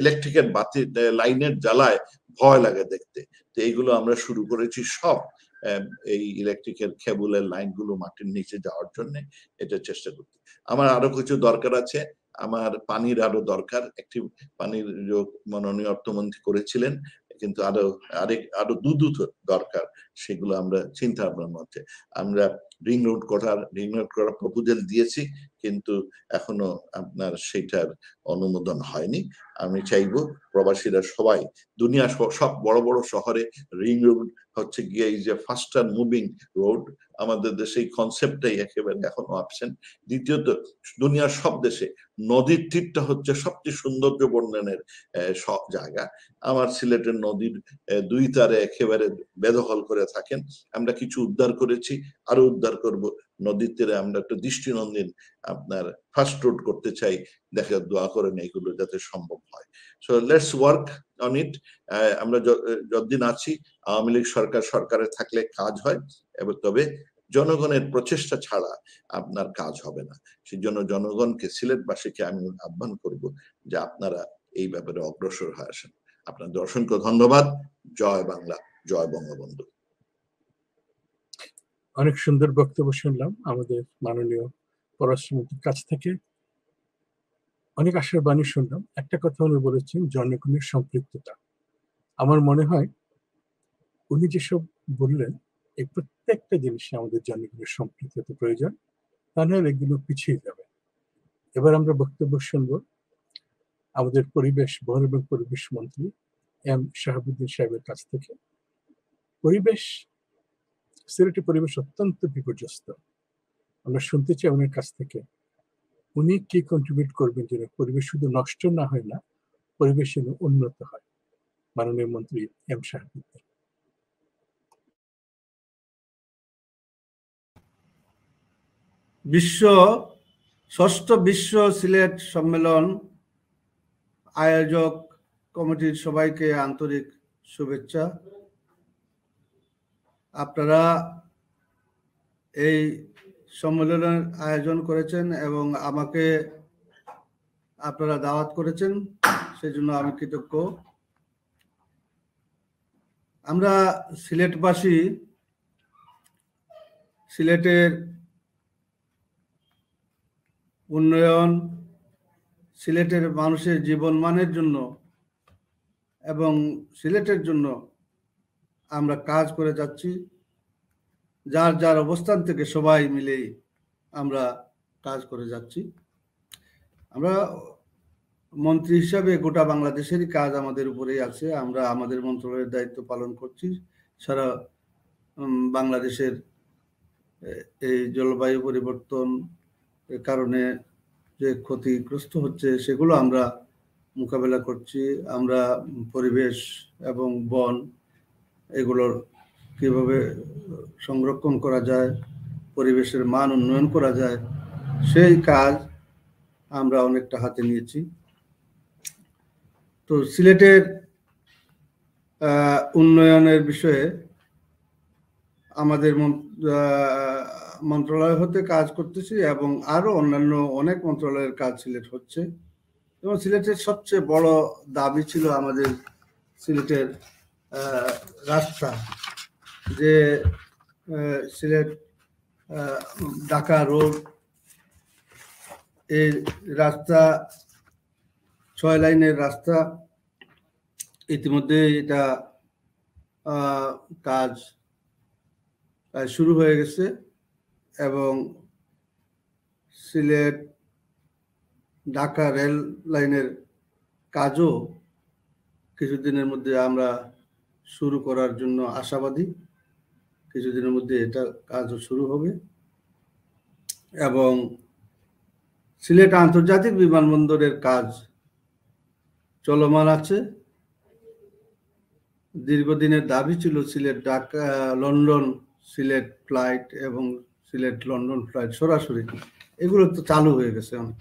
ইলেকট্রিকের বাতি লাইনের জ্বালায় ভয় লাগে দেখতে, তো এইগুলো আমরা শুরু করেছি সব এই ইলেকট্রিকের কেবলের লাইনগুলো মাটির নিচে যাওয়ার জন্য, এটা চেষ্টা করতে। আমার আরো কিছু দরকার আছে, আমার পানির আরো দরকার, একটি পানির মাননীয় অর্থমন্ত্রী করেছিলেন, কিন্তু আরো দুধ দরকার, সেগুলো আমরা চিন্তা ভাবনার মধ্যে। আমরা রিং রোড করার প্রপোজাল দিয়েছি, কিন্তু এখনো আপনার সেটার অনুমোদন হয়নি। আমি চাইবো প্রবাসীরা সবাই, দুনিয়া সব বড় বড় শহরে রিং রোড হচ্ছে গিয়ে এই যে ফাস্টার মুভিং রোড, আমাদের দেশে এই কনসেপ্টটাই একেবারে এখনো অ্যাবসেন্ট। দ্বিতীয়ত, দুনিয়ার সব দেশে নদীর তীরটা হচ্ছে সবচেয়ে সৌন্দর্য বর্ণনের সব জায়গা। আমার সিলেটের নদীর দুই তারে একেবারে বেদখল করে থাকেন, আমরা কিছু উদ্ধার করেছি, আরো উদ্ধার করব। নদীর তীরে আমরা একটা দৃষ্টিনন্দন আপনার ফাস্ট রোড করতে চাই, দেখা দোয়া করেন এইগুলো যাতে সম্ভব হয়। So let's work on it. আমরা যতদিন আছি, আওয়ামী লীগ সরকারে থাকলে কাজ হয়, এবং তবে জনগণের প্রচেষ্টা ছাড়া আপনার কাজ হবে না। সেই জন্য জনগণকে, সিলেটবাসীকে আমি আহ্বান করব যে আপনারা এই ব্যাপারে অগ্রসর হয়ে আসেন। আপনাদের অসংখ্য ধন্যবাদ। জয় বাংলা, জয় বঙ্গবন্ধু। অনেক সুন্দর বক্তব্য শুনলাম আমাদের মাননীয় পররাষ্ট্রমন্ত্রীর কাছ থেকে, অনেক আশার বাণী শুনলাম। একটা কথা উনি বলেছেন, জনগণের সম্পৃক্ততা। আমার মনে হয় উনি যেসব বললেন, এই প্রত্যেকটা জিনিসে আমাদের জনগণের সম্পৃক্ততা প্রয়োজন, তা নাহলে এগুলো পিছিয়ে যাবে। এবার আমরা বক্তব্য শুনবো আমাদের বন এবং পরিবেশ মন্ত্রী এম শাহাবুদ্দিন সাহেবের কাছ থেকে। সিলেটের পরিবেশ অত্যন্ত বিপর্যস্ত। আমরা শুনতে চাই ওনার কাছ থেকে উনি কি কন্ট্রিবিউট করবেন যেন পরিবেশ শুধু নষ্ট না হয়, না পরিবেশ যেন উন্নত হয়। মাননীয় মন্ত্রী এম শাহাবুদ্দিন। ষষ্ঠ বিশ্ব সিলেট সম্মেলন আয়োজক কমিটির সবাইকে আন্তরিক শুভেচ্ছা। আপনারা এই সম্মেলনের আয়োজন করেছেন এবং আমাকে আপনারা দাওয়াত করেছেন, সেজন্য আমি কৃতজ্ঞ। আমরা সিলেটবাসী সিলেটের উন্নয়ন, সিলেটের মানুষের জীবনমানের জন্য এবং সিলেটের জন্য আমরা কাজ করে যাচ্ছি। যার যার অবস্থান থেকে সবাই মিলেই আমরা কাজ করে যাচ্ছি। আমরা মন্ত্রী হিসাবে গোটা বাংলাদেশেরই কাজ আমাদের উপরেই আছে। আমরা আমাদের মন্ত্রণালয়ের দায়িত্ব পালন করছি। সারা বাংলাদেশের এই জলবায়ু পরিবর্তন কারণে যে ক্ষতিগ্রস্ত হচ্ছে সেগুলো আমরা মোকাবেলা করছি। আমরা পরিবেশ এবং বন এগুলোর কিভাবে সংরক্ষণ করা যায়, পরিবেশের মান উন্নয়ন করা যায়, সেই কাজ আমরা অনেকটা হাতে নিয়েছি। তো সিলেটের উন্নয়নের বিষয়ে আমাদের মন্ত্রণালয় হতে কাজ করতেছি এবং আরো অন্যান্য অনেক মন্ত্রণালয়ের কাজ সিলেট হচ্ছে। এবং সিলেটের সবচেয়ে বড় দাবি ছিল আমাদের সিলেটের রাস্তা, যে সিলেট ঢাকা রোড, এই রাস্তা 6 লাইনের রাস্তা, ইতিমধ্যে এটা কাজ শুরু হয়ে গেছে এবং সিলেট ঢাকা রেল লাইনের কাজও কিছুদিনের মধ্যে আমরা শুরু করার জন্য আশাবাদী। কিছুদিনের মধ্যে এটা কাজও শুরু হবে এবং সিলেট আন্তর্জাতিক বিমানবন্দরের কাজ চলমান আছে। দীর্ঘদিনের দাবি ছিল সিলেট ঢাকা লন্ডন সিলেট ফ্লাইট এবং সিলেট লন্ডন ফ্লাইট সরাসরি, এগুলো তো চালু হয়ে গেছে অনেক।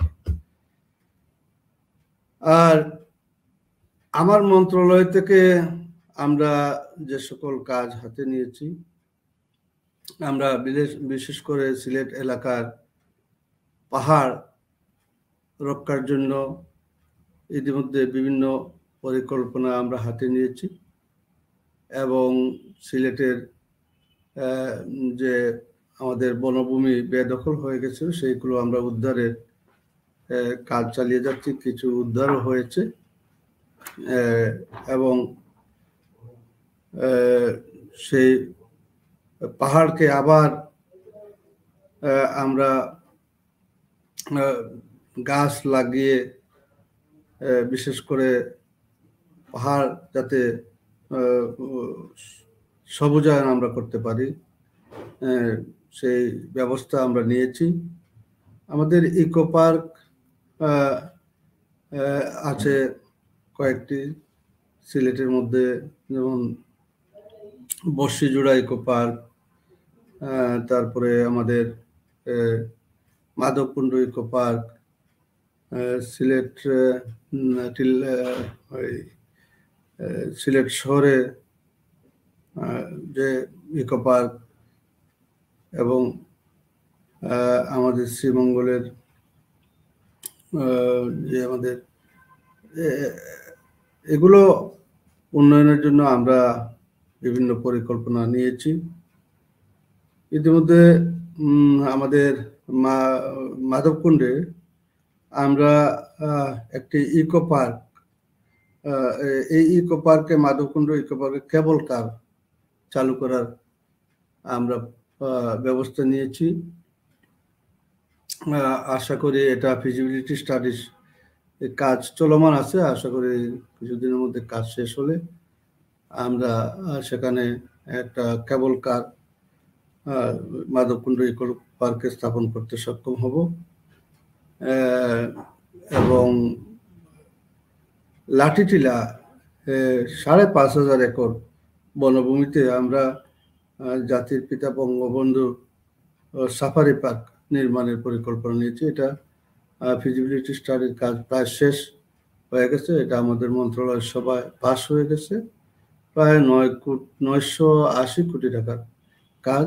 আর আমার মন্ত্রণালয় থেকে আমরা যে সকল কাজ হাতে নিয়েছি, আমরা বিশেষ করে সিলেট এলাকার পাহাড় রক্ষার জন্য ইতিমধ্যে বিভিন্ন পরিকল্পনা আমরা হাতে নিয়েছি এবং সিলেটের যে আমাদের বনভূমি বেদখল হয়ে গেছে সেইগুলো আমরা উদ্ধারের কাজ চালিয়ে যাচ্ছি। কিছু উদ্ধারও হয়েছে এবং সেই পাহাড়কে আবার আমরা গাছ লাগিয়ে বিশেষ করে পাহাড় যাতে সবুজায়ন আমরা করতে পারি সেই ব্যবস্থা আমরা নিয়েছি। আমাদের ইকো পার্ক আছে কয়েকটি সিলেটের মধ্যে, যেমন বর্ষিজোড়া ইকো পার্ক, তারপরে আমাদের মাধবকুণ্ড ইকো পার্ক, সিলেট শহরে যে ইকো পার্ক এবং আমাদের শ্রীমঙ্গলের যে আমাদের এগুলো উন্নয়নের জন্য আমরা বিভিন্ন পরিকল্পনা নিয়েছি। ইতিমধ্যে আমাদের মাধবকুণ্ডে আমরা একটি ইকো পার্ক, এই ইকো পার্কে মাধবকুণ্ড ইকো পার্কে কেবল কার চালু করার আমরা ব্যবস্থা নিয়েছি। আশা করি এটা ফিজিবিলিটি স্টাডিজ কাজ চলমান আছে, আশা করি কিছুদিনের মধ্যে কাজ শেষ হলে আমরা সেখানে একটা কেবল কার মাধবকুণ্ড ইকো পার্কে স্থাপন করতে সক্ষম হব এবং লাঠিটিলা 5,500 একর বনভূমিতে আমরা জাতির পিতা বঙ্গবন্ধু সাফারি পার্ক নির্মাণের পরিকল্পনা নিয়েছি। এটা ফিজিবিলিটি স্টাডির কাজ প্রায় শেষ হয়ে গেছে, এটা আমাদের মন্ত্রণালয়ের সভায় পাস হয়ে গেছে। প্রায় 980 কোটি টাকার কাজ,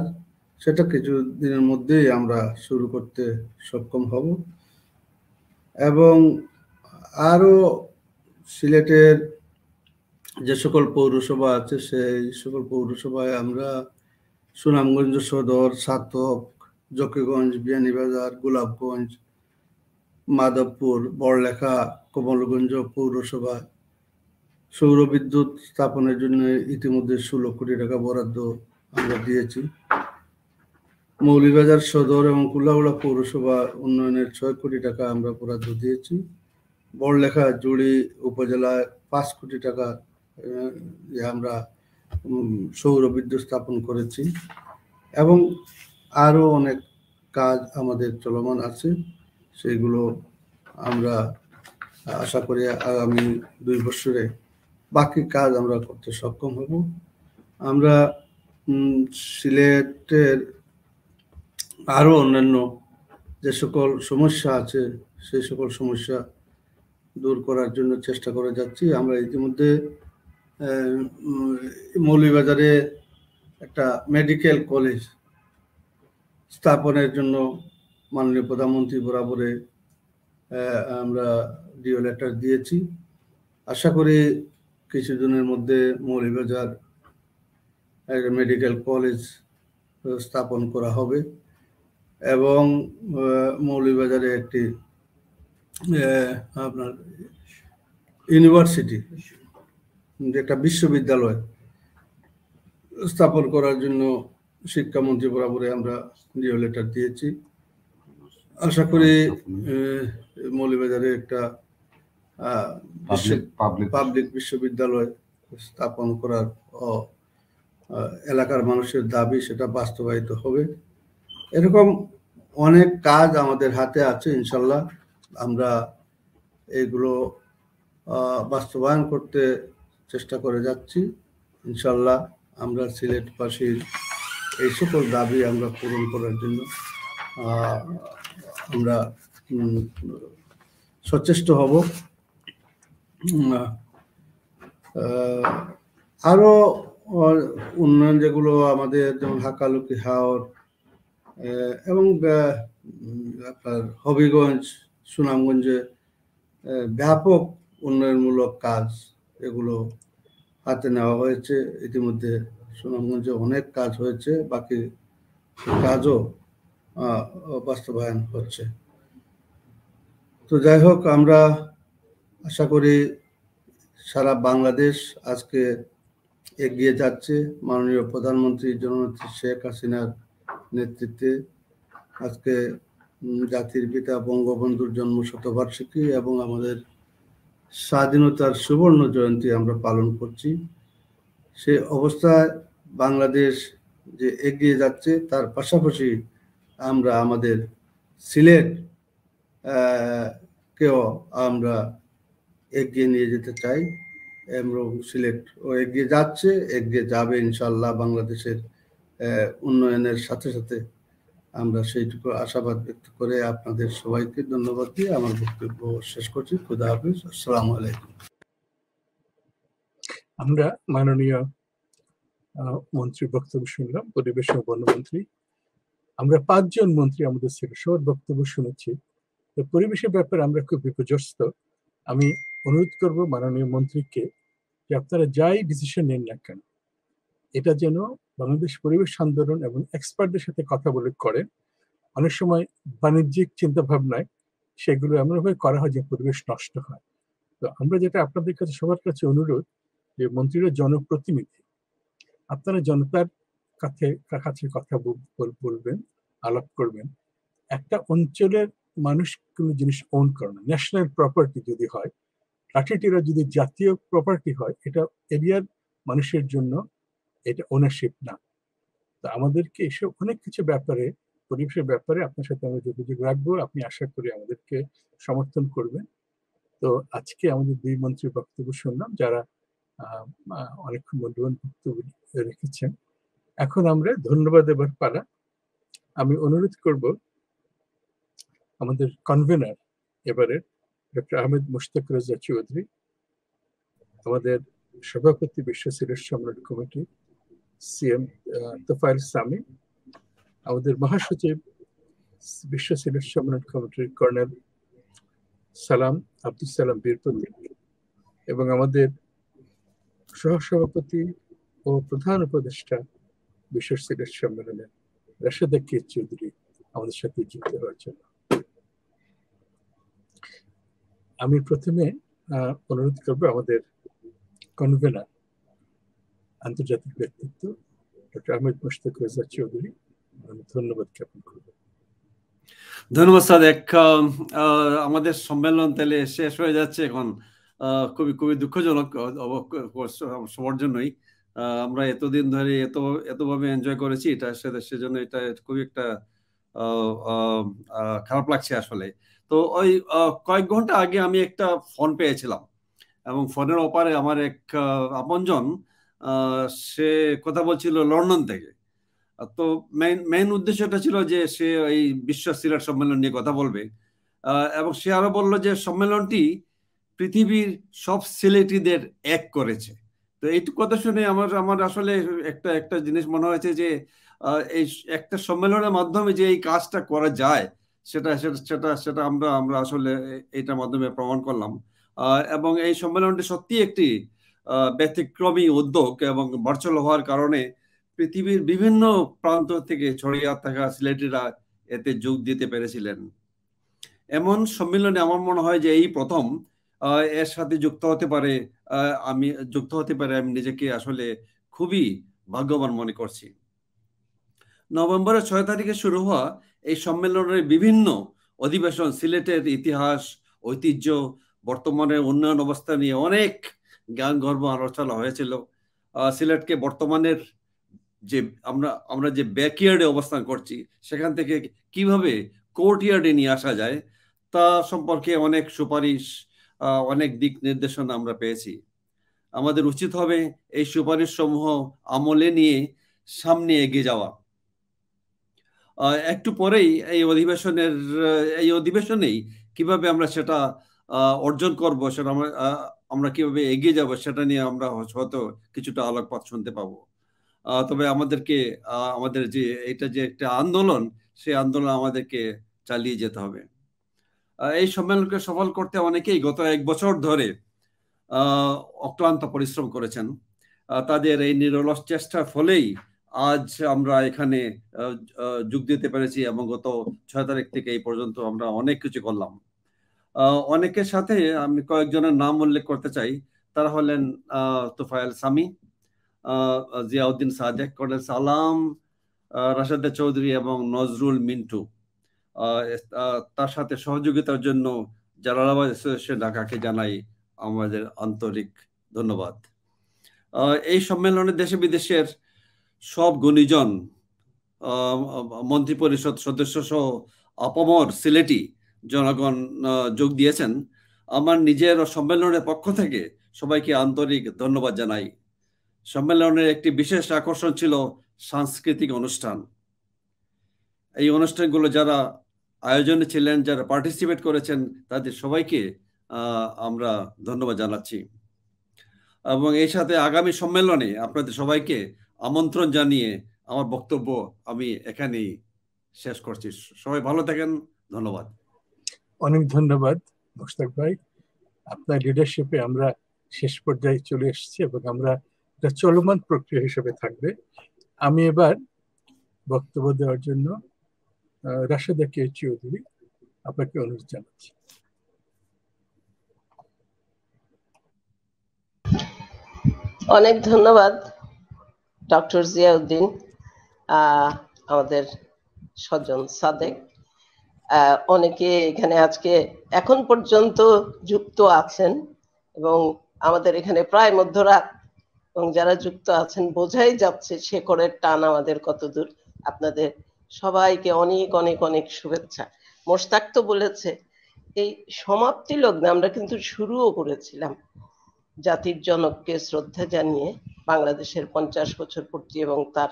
সেটা কিছু দিনের মধ্যেই আমরা শুরু করতে সক্ষম হব। এবং আরো সিলেটের যে সকল পৌরসভা আছে সেই সকল পৌরসভায় আমরা সুনামগঞ্জ সদর, সাতক, জকিগঞ্জ, বিয়ানীবাজার, গোলাপগঞ্জ, মাধবপুর, বড়লেখা, কমলগঞ্জ পৌরসভা সৌর বিদ্যুৎ স্থাপনের জন্য ইতিমধ্যে 16 কোটি টাকা বরাদ্দ আমরা দিয়েছি। মৌলভীবাজার সদর এবং কুলাউড়া পৌরসভা উন্নয়নের 6 কোটি টাকা আমরা বরাদ্দ দিয়েছি। বড়লেখা জুড়ি উপজেলায় 5 কোটি টাকা আমরা সৌর বিদ্যুৎ স্থাপন করেছি এবং আরো অনেক কাজ আমাদের চলমান আছে, সেগুলো আমরা আশা করি আগামী 2 বছরে বাকি কাজ আমরা করতে সক্ষম হব। আমরা সিলেটের আরো অন্যান্য যে সকল সমস্যা আছে সেই সকল সমস্যা দূর করার জন্য চেষ্টা করে যাচ্ছি। আমরা ইতিমধ্যে মৌলভীবাজারে একটা মেডিকেল কলেজ স্থাপনের জন্য মাননীয় প্রধানমন্ত্রী বরাবরে আমরা ডিও লেটার দিয়েছি। আশা করি কিছুদিনের মধ্যে মৌলভীবাজার মেডিকেল কলেজ স্থাপন করা হবে এবং মৌলভীবাজারে একটি আপনার ইউনিভার্সিটি, একটা বিশ্ববিদ্যালয় স্থাপন করার জন্য শিক্ষামন্ত্রী বরাবরে আমরা ডিও লেটার দিয়েছি। আশা করি মৌলভীবাজারে একটা পাবলিক বিশ্ববিদ্যালয় স্থাপন করার এলাকার মানুষের দাবি সেটা বাস্তবায়িত হবে। এরকম অনেক কাজ আমাদের হাতে আছে, ইনশাল্লাহ আমরা এগুলো বাস্তবায়ন করতে চেষ্টা করে যাচ্ছি। ইনশাল্লাহ আমরা সিলেটবাসীর এই সকল দাবি আমরা পূরণ করার জন্য আমরা সচেষ্ট হব। আরো উন্নয়ন যেগুলো আমাদের, যেমন হাকালুকি হাওর এবং আপনার হবিগঞ্জ, সুনামগঞ্জে ব্যাপক উন্নয়নমূলক কাজ এগুলো হাতে নেওয়া হয়েছে। ইতিমধ্যে সুনামগঞ্জে অনেক কাজ হয়েছে, বাকি কাজও বাস্তবায়ন হচ্ছে। তো যাই হোক, আমরা আশা করি সারা বাংলাদেশ আজকে এগিয়ে যাচ্ছে মাননীয় প্রধানমন্ত্রী জননেত্রী শেখ হাসিনার নেতৃত্বে। আজকে জাতির পিতা বঙ্গবন্ধুর জন্ম শতবার্ষিকী এবং আমাদের স্বাধীনতার সুবর্ণ জয়ন্তী আমরা পালন করছি। সে অবস্থায় বাংলাদেশ যে এগিয়ে যাচ্ছে, তার পাশাপাশি আমরা আমাদের সিলেট কেও আমরা এগিয়ে নিয়ে যেতে চাই এবং সিলেট ও এগিয়ে যাচ্ছে, এগিয়ে যাবে ইনশাল্লাহ। বাংলাদেশের উন্নয়নের সাথে সাথে আমরা সেইটুকু আশাবাদ ব্যক্ত করে আপনাদের সবাইকে ধন্যবাদ দিয়ে আমার বক্তব্য শেষ করছি। খুদা হাফেজ, আসসালামু আলাইকুম। আমরা মাননীয় মন্ত্রীর বক্তব্য শুনলাম, পরিবেশ ও বনমন্ত্রী। আমরা 5 জন মন্ত্রী আমাদের ছিল, সবার বক্তব্য শুনেছি। তো পরিবেশের ব্যাপারে আমরা খুব বিপর্যস্ত। আমি অনুরোধ করব মাননীয় মন্ত্রীকে যে আপনারা যাই ডিসিশন নেন না কেন, এটা যেন বাংলাদেশ পরিবেশ আন্দোলন এবং এক্সপার্টদের সাথে কথা বলে করেন। অনেক সময় বাণিজ্যিক চিন্তা ভাবনায় সেগুলো এমনভাবে করা হয় যে পরিবেশ নষ্ট হয়। তো আমরা যেটা আপনাদের কাছে সবার কাছে অনুরোধ, যে মন্ত্রীরা জনপ্রতিনিধি, আপনারা জনতার কাছে কথা বলবেন, আলাপ করবেন। একটা অঞ্চলের মানুষ কোনো জিনিস ওন করে না। ন্যাশনাল প্রপার্টি যদি হয়, লাঠিটিরা যদি জাতীয় প্রপার্টি হয়, এটা এরিয়ার মানুষের জন্য এটা ওনারশিপ না। তো আমাদেরকে এসব অনেক কিছু ব্যাপারে, পরিবেশের ব্যাপারে আপনার সাথে আমরা যোগাযোগ রাখবো। আপনি আশা করি আমাদেরকে সমর্থন করবেন। তো আজকে আমাদের 2 মন্ত্রীর বক্তব্য শুনলাম, যারা অনেক মূল্যবান বক্তব্য রেখেছেন। এখন আমরা ধন্যবাদ দেবার পালা। আমি অনুরোধ করব আমাদের কনভেনার এবারে ডক্টর আহমেদ মুশতাক রেজা চৌধুরী, আমাদের সভাপতি বিশ্ব সিলেট সম্রাট কমিটি সিএম তোফায়েল সামি, আমাদের মহাসচিব বিশ্ব সিলেট সম্রাট কমিটির কর্নেল সালাম আব্দুল সালাম বীরপতি, এবং আমাদের সহসভাপতি ও প্রধান উপদেষ্টা বিশ্ব সিলেট সম্মেলনের রাশেদা কে চৌধুরী আমাদের সাথে যুক্ত হওয়ার জন্য। আমি প্রথমে অনুরোধ করবো আমাদের কনভেনার, আন্তর্জাতিক ব্যক্তিত্ব ডক্টর আহমেদ মুশতাক রেজা চৌধুরী, ধন্যবাদ জ্ঞাপন করব। ধন্যবাদ সাদেক। আমাদের সম্মেলন তাহলে শেষ হয়ে যাচ্ছে এখন। খুবই দুঃখজনক সবার জন্যই। আমরা এতদিন ধরে এতভাবে এনজয় করেছি, এটা সেজন্য এটা খুবই একটা খারাপ লাগছে আসলে। তো ওই কয়েক ঘন্টা আগে আমি একটা ফোন পেয়েছিলাম এবং ফোনের ওপারে আমার এক আপনজন সে কথা বলছিল লন্ডন থেকে। তো মেইন উদ্দেশ্যটা ছিল যে সে এই বিশ্ব সিলেট সম্মেলন নিয়ে কথা বলবে, এবং সে আরো বলল যে সম্মেলনটি পৃথিবীর সব সিলেটিদের এক করেছে। তো এইটুকু কথা শুনে আমার আসলে একটা জিনিস মনে হয়েছে যে এই একটা সম্মেলনের মাধ্যমে যে এই কাজটা করা যায় সেটা সেটা সেটা আমরা আসলে এইটার মাধ্যমে প্রমাণ করলাম। এবং এই সম্মেলনটি সত্যি একটি ব্যতিক্রমী উদ্যোগ, এবং ভার্চুয়াল হওয়ার কারণে পৃথিবীর বিভিন্ন প্রান্ত থেকে ছড়িয়ে থাকা সিলেটিরা এতে যোগ দিতে পেরেছিলেন। এমন সম্মেলনে আমার মনে হয় যে এই প্রথম এর সাথে যুক্ত হতে পারে আমি নিজেকে আসলে খুবই ভাগ্যবান মনে করছি। নভেম্বরের 6 তারিখে শুরু হওয়া এই সম্মেলনের বিভিন্ন অধিবেশন সিলেটের ইতিহাস, ঐতিহ্য, বর্তমানে উন্নয়ন অবস্থা নিয়ে অনেক জ্ঞান গর্ব আলোচনা হয়েছিল। সিলেটকে বর্তমানের যে আমরা যে ব্যাকইয়ার্ডে অবস্থান করছি সেখান থেকে কিভাবে কোর্টইয়ার্ডে নিয়ে আসা যায় তা সম্পর্কে অনেক সুপারিশ, অনেক দিক নির্দেশনা আমরা পেয়েছি। আমাদের উচিত হবে এই সুপারিশ সমূহ আমলে নিয়ে সামনে এগিয়ে যাওয়া। একটু পরেই এই অধিবেশনেই কিভাবে আমরা সেটা অর্জন করব, সেটা আমরা কিভাবে এগিয়ে যাব সেটা নিয়ে আমরা হয়তো কিছুটা আলোকপাত শুনতে পাবো। তবে আমাদের যে এটা যে একটা আন্দোলন, সেই আন্দোলন আমাদেরকে চালিয়ে যেতে হবে। এই সম্মেলনকে সফল করতে অনেকেই গত 1 বছর ধরে অক্লান্ত পরিশ্রম করেছেন। তাদের এই নিরলস চেষ্টার ফলেই আজ আমরা এখানে যোগ দিতে পেরেছি, এবং গত 6 তারিখ থেকে এই পর্যন্ত আমরা অনেক কিছু করলাম। অনেকের সাথে আমি কয়েকজনের নাম উল্লেখ করতে চাই। তারা হলেন তোফায়েল সামি, জিয়াউদ্দিন সাদেক, কর্নেল সালাম, রাশেদা চৌধুরী এবং নজরুল মিন্টু। তার সাথে সহযোগিতার জন্য জালালাবাদ অ্যাসোসিয়েশন ঢাকাকে জানাই আমাদের আন্তরিক ধন্যবাদ। এই সম্মেলনে দেশে বিদেশের সব গুণীজন, মন্ত্রী পরিষদ সদস্য সহ আপামর সিলেটি জনগণ যোগ দিয়েছেন। আমার নিজের সম্মেলনের পক্ষ থেকে সবাইকে আন্তরিক ধন্যবাদ জানাই। সম্মেলনের একটি বিশেষ আকর্ষণ ছিল সাংস্কৃতিক অনুষ্ঠান। এই অনুষ্ঠানগুলো যারা আয়োজনে ছিলেন, যারা পার্টিসিপেট করেছেন, তাদের সবাইকে আমরা ধন্যবাদ জানাচ্ছি। এবং এই সাথে আগামী সম্মেলনে আপনাদের সবাইকে আমন্ত্রণ জানিয়ে আমার বক্তব্য আমি এখানেই শেষ করছি। সবাই ভালো থাকেন, ধন্যবাদ। অনেক ধন্যবাদ মোশতাক ভাই। আপনার লিডারশিপে আমরা শেষ পর্যায়ে চলে এসেছি, এবং আমরা একটা চলমান প্রক্রিয়া হিসেবে থাকবে। আমি এবার বক্তব্য দেওয়ার জন্য রাশেদা চৌধুরী আপনাকে অনুরোধ জানাচ্ছি। অনেক ধন্যবাদ ডক্টর জিয়াউদ্দিন, আমাদের স্বজন সাদেক, অনেকে এখানে আজকে এখন পর্যন্ত যুক্ত আছেন, এবং আমাদের এখানে প্রায় মধ্যরাত, এবং যারা যুক্ত আছেন বোঝাই যাচ্ছে শেকড়ের টান আমাদের কত দূর। আপনাদের সবাইকে অনেক অনেক অনেক শুভেচ্ছা। মোশতাক তো বলেছে এই সমাপ্তি লগ্নে আমরা কিন্তু শুরুও করেছিলাম জাতির জনককে শ্রদ্ধা জানিয়ে বাংলাদেশের 50 বছর পূর্তি এবং তার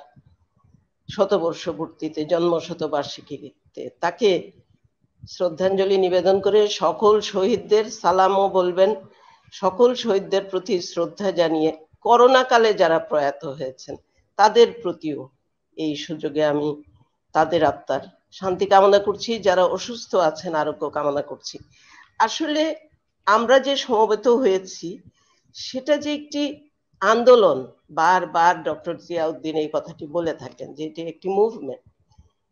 শতবর্ষপূর্তিতে, জন্মশতবার্ষিকীতে তাকে শ্রদ্ধাঞ্জলি নিবেদন করে সকল শহীদদের সালামও বলবেন, সকল শহীদদের প্রতি শ্রদ্ধা জানিয়ে করোনা কালে যারা প্রয়াত হয়েছেন তাদের প্রতিও এই সুযোগে আমি তাদের আত্মার শান্তি কামনা করছি, যারা অসুস্থ আছেন আরোগ্য কামনা করছি। আসলে আমরা যে সমবেত হয়েছি সেটা যে একটি আন্দোলন, বারবার ডক্টর জিয়াউদ্দিন এই কথাটি বলে থাকেন যে এটি একটি মুভমেন্ট,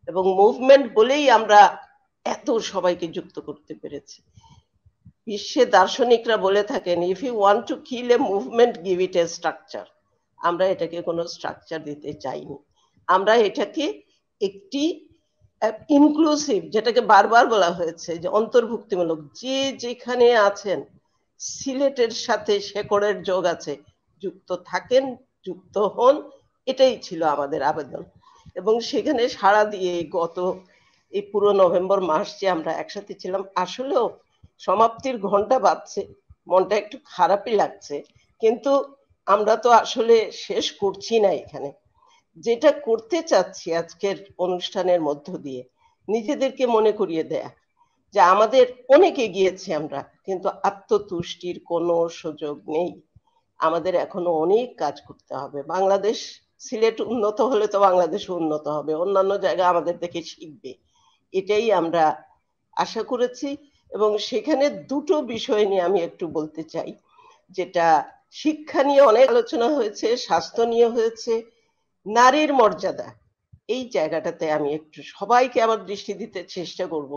এবং মুভমেন্ট বলেই আমরা এত সবাইকে যুক্ত করতে পেরেছি। বিশ্বে দার্শনিকরা বলে থাকেন if you want to kill a movement give it a structure. আমরা এটাকে কোনো স্ট্রাকচার দিতে চাইনি, আমরা এটাকে একটি ইনক্লুসিভ, যেটাকে বারবার বলা হয়েছে যে অন্তর্ভুক্তিমূলক, যে যেখানে আছেন সিলেটের সাথে শেকড়ের যোগ আছে, যুক্ত থাকেন, যুক্ত হন, এটাই ছিল আমাদের আবেদন। এবং সেখানে সাড়া দিয়ে গত এই পুরো নভেম্বর মাস যে আমরা একসাথে ছিলাম, আসলেও সমাপ্তির ঘন্টা বাজছে, মনটা একটু খারাপই লাগছে, কিন্তু আমরা তো আসলে শেষ করছি না এখানে। যেটা করতে চাচ্ছি আজকের অনুষ্ঠানের মধ্য দিয়ে, নিজেদেরকে মনে করিয়ে দেয়া যে আমাদের অনেক এগিয়েছি আমরা, কিন্তু আত্মতুষ্টির কোনো সুযোগ নেই। আমাদের এখনো অনেক কাজ করতে হবে। বাংলাদেশ, সিলেট উন্নত হলে তো বাংলাদেশ উন্নত হবে, অন্যান্য জায়গা আমাদের দেখে শিখবে, এটাই আমরা আশা করেছি। এবং সেখানে দুটো বিষয় নিয়ে আমি একটু বলতে চাই, যেটা শিক্ষা নিয়ে অনেক আলোচনা হয়েছে, স্বাস্থ্য নিয়ে হয়েছে, নারীর মর্যাদা, এই জায়গাটাতে আমি একটু সবাইকে আবার দৃষ্টি দিতে চেষ্টা করব।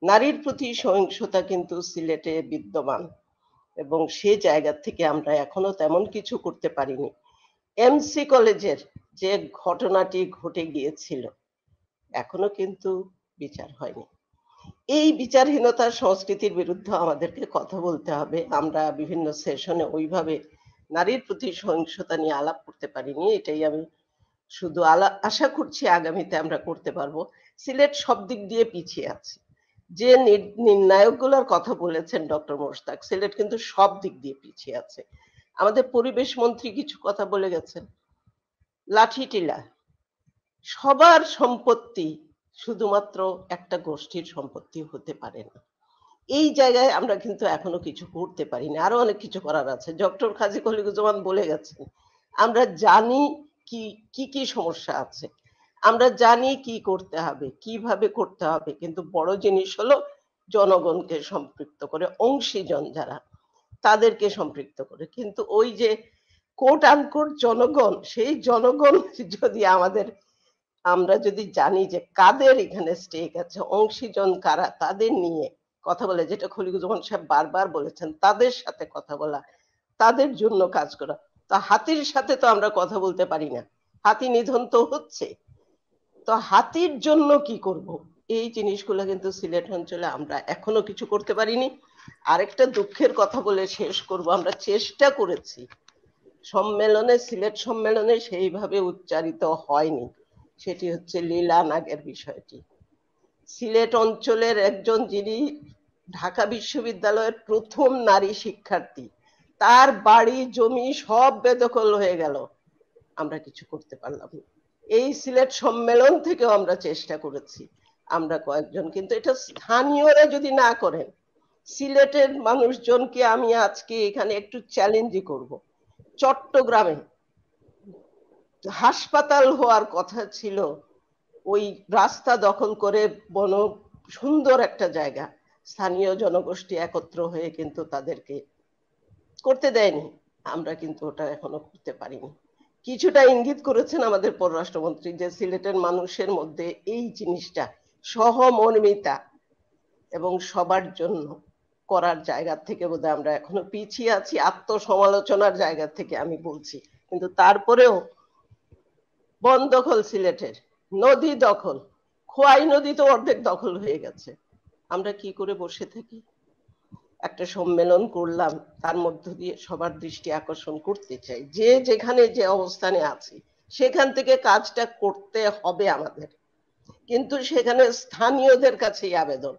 নারীর প্রতি সহিংসতা কিন্তু সিলেটে বিদ্যমান, এবং সে জায়গা থেকে আমরা এখনো তেমন কিছু করতে পারিনি। এমসি কলেজের যে ঘটনাটি ঘটে গিয়েছিল, এখনো কিন্তু বিচার হয়নি। এই বিচারহীনতার সংস্কৃতির বিরুদ্ধে আমাদেরকে কথা বলতে হবে। আমরা বিভিন্ন সেশনে ওইভাবে নারীর প্রতি সহিংসতা নিয়ে আলাপ করতে পারিনি, এটাই আমি শুধু আশা করছি আগামীতে আমরা করতে পারবো। সিলেট সব দিক দিয়ে পিছিয়ে আছে। যে নির্ণায়কগুলোর কথা বলেছেন ডক্টর মোশতাক, সিলেট কিন্তু সব দিক দিয়ে পিছিয়ে আছে। আমাদের পরিবেশ মন্ত্রী কিছু কথা বলে গেছেন, লাঠি টিলা, সবার সম্পত্তি শুধুমাত্র একটা গোষ্ঠীর সম্পত্তি হতে পারে না। এই জায়গায় আমরা কিন্তু এখনো কিছু করতে পারিনি, আরো অনেক কিছু করার আছে। ডক্টর কাজী খলিকুজ্জামান বলে গেছেন, আমরা জানি কি কি সমস্যা আছে, আমরা জানি কি করতে হবে, কিভাবে করতে হবে, কিন্তু বড় জিনিস হলো জনগণকে সম্পৃক্ত করে, অংশীজন যারা, তাদেরকে সম্পৃক্ত করে। কিন্তু ওই যে কোট আনকোট জনগণ, সেই জনগণ যদি আমরা যদি জানি যে কাদের এখানে স্টেক আছে, অংশীজন কারা, তাদের নিয়ে কথা বলে, যেটা খলিকুজ্জামান সাহেব বারবার বলেছেন, তাদের সাথে কথা বলা, তাদের জন্য কাজ করা। তো হাতির সাথে তো আমরা কথা বলতে পারি না, হাতি নিধন তো হচ্ছে, তো হাতির জন্য কি করব, এই জিনিসগুলো কিন্তু সিলেট অঞ্চলে আমরা এখনো কিছু করতে পারিনি। আরেকটা দুঃখের কথা বলে শেষ করব, আমরা চেষ্টা করেছি সম্মেলনে, সিলেট সম্মেলনে সেইভাবে উচ্চারিত হয়নি, সেটি হচ্ছে লীলা নাগের বিষয়টি। সিলেট অঞ্চলের একজন, যিনি ঢাকা বিশ্ববিদ্যালয়ের প্রথম নারী শিক্ষার্থী, তার বাড়ি জমি সব বেদখল হয়ে গেল, আমরা কিছু করতে পারলাম না। এই সিলেট সম্মেলন থেকেও আমরা চেষ্টা করেছি, আমরা কয়েকজন, কিন্তু এটা স্থানীয়রা যদি না করেন, সিলেটের মানুষজনকে আমি আজকে এখানে একটু চ্যালেঞ্জই করব। চট্টগ্রামে হাসপাতাল হওয়ার কথা ছিল, ওই রাস্তা দখল করে সুন্দর একটা জায়গা, স্থানীয় জনগোষ্ঠী একত্র হয়ে কিন্তু তাদেরকে করতে দেয়নি, আমরা কিন্তু ওটা এখনো করতে পারিনি। কিছুটা ইঙ্গিত করেছেন আমাদের পররাষ্ট্রমন্ত্রী যে সিলেটের মানুষের মধ্যে এই জিনিসটা, সহমর্মিতা এবং সবার জন্য করার জায়গা থেকে বোধহয় আমরা এখনো পিছিয়ে আছি, আত্মসমালোচনার জায়গা থেকে আমি বলছি। কিন্তু তারপরেও বন দখল, সিলেটের নদী দখল, খোয়াই নদী তো অর্ধেক দখল হয়ে গেছে, আমরা কি করে বসে থাকি? একটা সম্মেলন করলাম, তার মধ্য দিয়ে সবার দৃষ্টি আকর্ষণ করতে চাই, যে যেখানে যে অবস্থানে আছি সেখান থেকে কাজটা করতে হবে আমাদের, কিন্তু সেখানে স্থানীয়দের কাছেই আবেদন।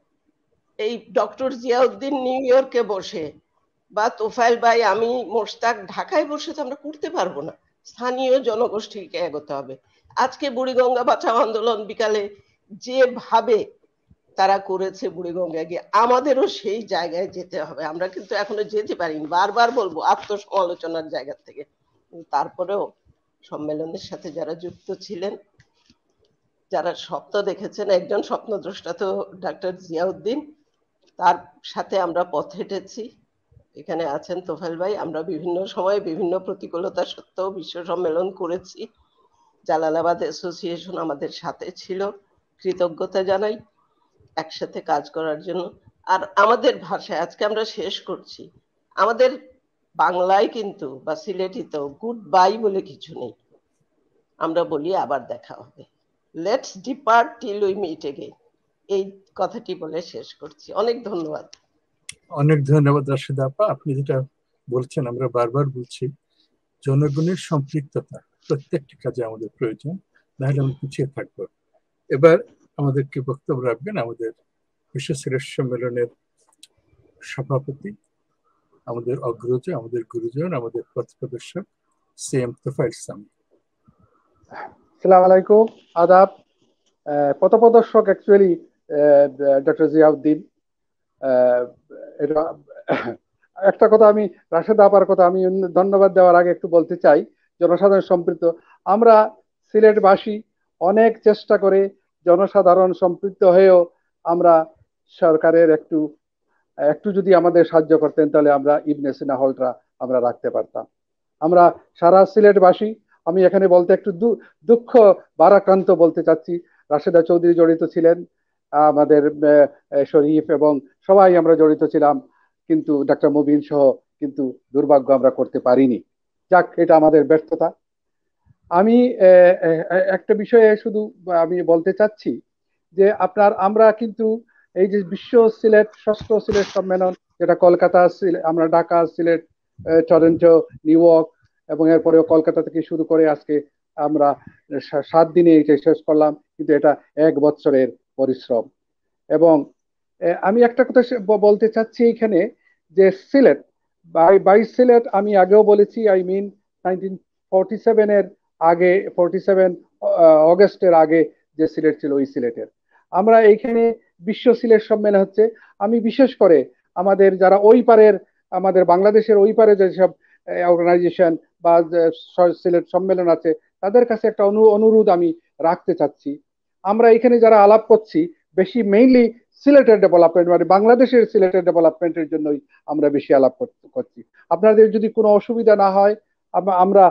এই ডক্টর জিয়াউদ্দিন নিউ ইয়র্কে বসে, বা তোফায়েল ভাই, আমি মোশতাক ঢাকায় বসে তো আমরা করতে পারবো না, স্থানীয় জনগোষ্ঠীকে এগোতে হবে। আজকে বুড়িগঙ্গা বাঁচাও আন্দোলন বিকালে যেভাবে তারা করেছে বুড়িগঙ্গা গিয়ে, আমাদেরও সেই জায়গায় যেতে হবে। আমরা কিন্তু এখনো যেতে পারিনি, বারবার বলবো, আত্মসমালোচনার জায়গা থেকে। তারপরেও সম্মেলনের সাথে যারা যুক্ত ছিলেন, যারা স্বপ্ন দেখেছেন, একজন স্বপ্নদ্রষ্টা তো ডাক্তার জিয়াউদ্দিন, তার সাথে আমরা পথ হেঁটেছি। এখানে আছেন তোফায়েল ভাই, আমরা বিভিন্ন সময় বিভিন্ন প্রতিকূলতা সত্ত্বেও বিশ্ব সম্মেলন করেছি। জালালাবাদ অ্যাসোসিয়েশন আমাদের সাথে ছিল, কৃতজ্ঞতা জানাই একসাথে কাজ করার জন্য। আর আমাদের ভাষায় আজকে আমরা শেষ করছি, আমাদের বাংলায় কিন্তু বা সিলেটিতেও গুড বাই বলে কিছু নেই, আমরা বলি আবার দেখা হবে, let's depart till we meet again. এই কথাটি বলে শেষ করছি, অনেক ধন্যবাদ। অনেক ধন্যবাদ রাশেদা আপা, আপনি যেটা বলছেন আমরা বারবার বলছি, জনগণের সম্পৃক্ততা প্রত্যেকটি কাজে আমাদের প্রয়োজন, নাহলে আমরা পিছিয়ে থাকবো। এবার আমাদেরকে বক্তব্য রাখবেন আমাদের বিশ্ব সিলেট সম্মেলনের সভাপতি, আমাদের অগ্রজ, আমাদের গুরুজন, আমাদের পথ প্রদর্শক সেম তোফায়েল সামি। আসসালামু আলাইকুম, আদাব। পথপ্রদর্শক অ্যাকচুয়ালি ডক্টর জিয়াউদ্দিন। এটা একটা কথা আমি রাশেদ আপার কথা আমি ধন্যবাদ দেওয়ার আগে একটু বলতে চাই, জনসাধারণ সম্পৃক্ত আমরা সিলেটবাসী অনেক চেষ্টা করে জনসাধারণ সম্পৃক্ত হয়েও আমরা সরকারের একটু যদি আমাদের সাহায্য করতেন তাহলে আমরা ইবনে সিনা হলটা আমরা রাখতে পারতাম। আমরা সারা সিলেটবাসী, আমি এখানে বলতে একটু দুঃখ ভারাক্রান্ত বলতে চাচ্ছি, রাশেদা চৌধুরী জড়িত ছিলেন, আমাদের শরীফ এবং সবাই আমরা জড়িত ছিলাম, কিন্তু ডাক্তার মুবিন সহ, কিন্তু দুর্ভাগ্য আমরা করতে পারিনি। যাক, এটা আমাদের ব্যর্থতা। আমি একটা বিষয়ে শুধু আমি বলতে চাচ্ছি যে আমরা কিন্তু এই যে বিশ্ব সিলেট ষষ্ঠ সিলেট সম্মেলন, যেটা কলকাতা, আমরা Dhaka, Sylhet, Toronto, new York এবং এরপরেও কলকাতা থেকে শুরু করে আজকে আমরা 7 দিনে এটা শেষ করলাম, কিন্তু এটা 1 বছরের পরিশ্রম। এবং আমি একটা কথা বলতে চাচ্ছি এখানে যে সিলেট বাই সিলেট, আমি আগেও বলেছি, আই মিন 1947 এর আগে, 47 অগস্টের আগে যে সিলেট ছিল ওই সিলেটের। আমরা এইখানে বিশ্ব সিলেট সম্মেলন হচ্ছে, আমি বিশেষ করে আমাদের যারা ওই পারের, আমাদের বাংলাদেশের ওই পারে যেসব অর্গানাইজেশন বা সিলেট সম্মেলন আছে, তাদের কাছে একটা অনুরোধ আমি রাখতে চাচ্ছি। আমরা এখানে যারা আলাপ করছি বেশি মেইনলি সিলেটের ডেভেলপমেন্ট, মানে বাংলাদেশের সিলেটের ডেভেলপমেন্টের জন্যই আমরা বেশি আলাপ করছি। আপনাদের যদি কোনো অসুবিধা না হয়, আমরা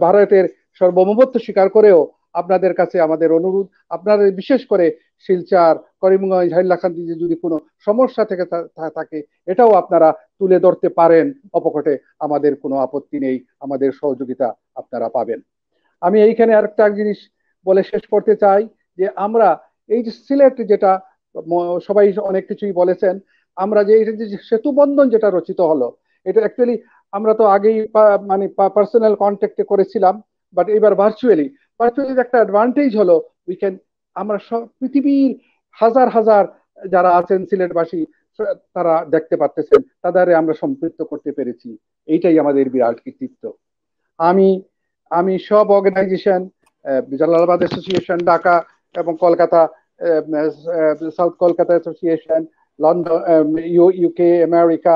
ভারতের সার্বভৌমত্ব স্বীকার করেও আপনাদের কাছে আমাদের অনুরোধ, আপনাদের বিশেষ করে শিলচর, করিমগঞ্জ, হাইলাকান্দিতে যদি কোনো সমস্যা থেকে থাকে এটাও আপনারা তুলে ধরতে পারেন অপকটে, আমাদের কোনো আপত্তি নেই, আমাদের সহযোগিতা আপনারা পাবেন। আমি এইখানে আরেকটা জিনিস বলে শেষ করতে চাই যে আমরা এই যে সিলেট, যেটা সবাই অনেক কিছুই বলেছেন, আমরা যে সেতু বন্ধন যেটা রচিত হলো, এটা অ্যাকচুয়ালি আমরা তো আগেই মানে পার্সোনাল কন্ট্যাক্টে করেছিলাম, বাট এবার ভার্চুয়ালি একটা অ্যাডভান্টেজ হলো আমরা সব পৃথিবীর হাজার হাজার যারা আছেন সিলেটবাসী, তারা দেখতে পারতেছেন, তাদের আমরা সম্পৃক্ত করতে পেরেছি, এইটাই আমাদের বিরাট কৃতিত্ব। আমি সব অর্গানাইজেশন, জালালাবাদ অ্যাসোসিয়েশন ঢাকা এবং Kolkata, south Kolkata association, London, UK, America,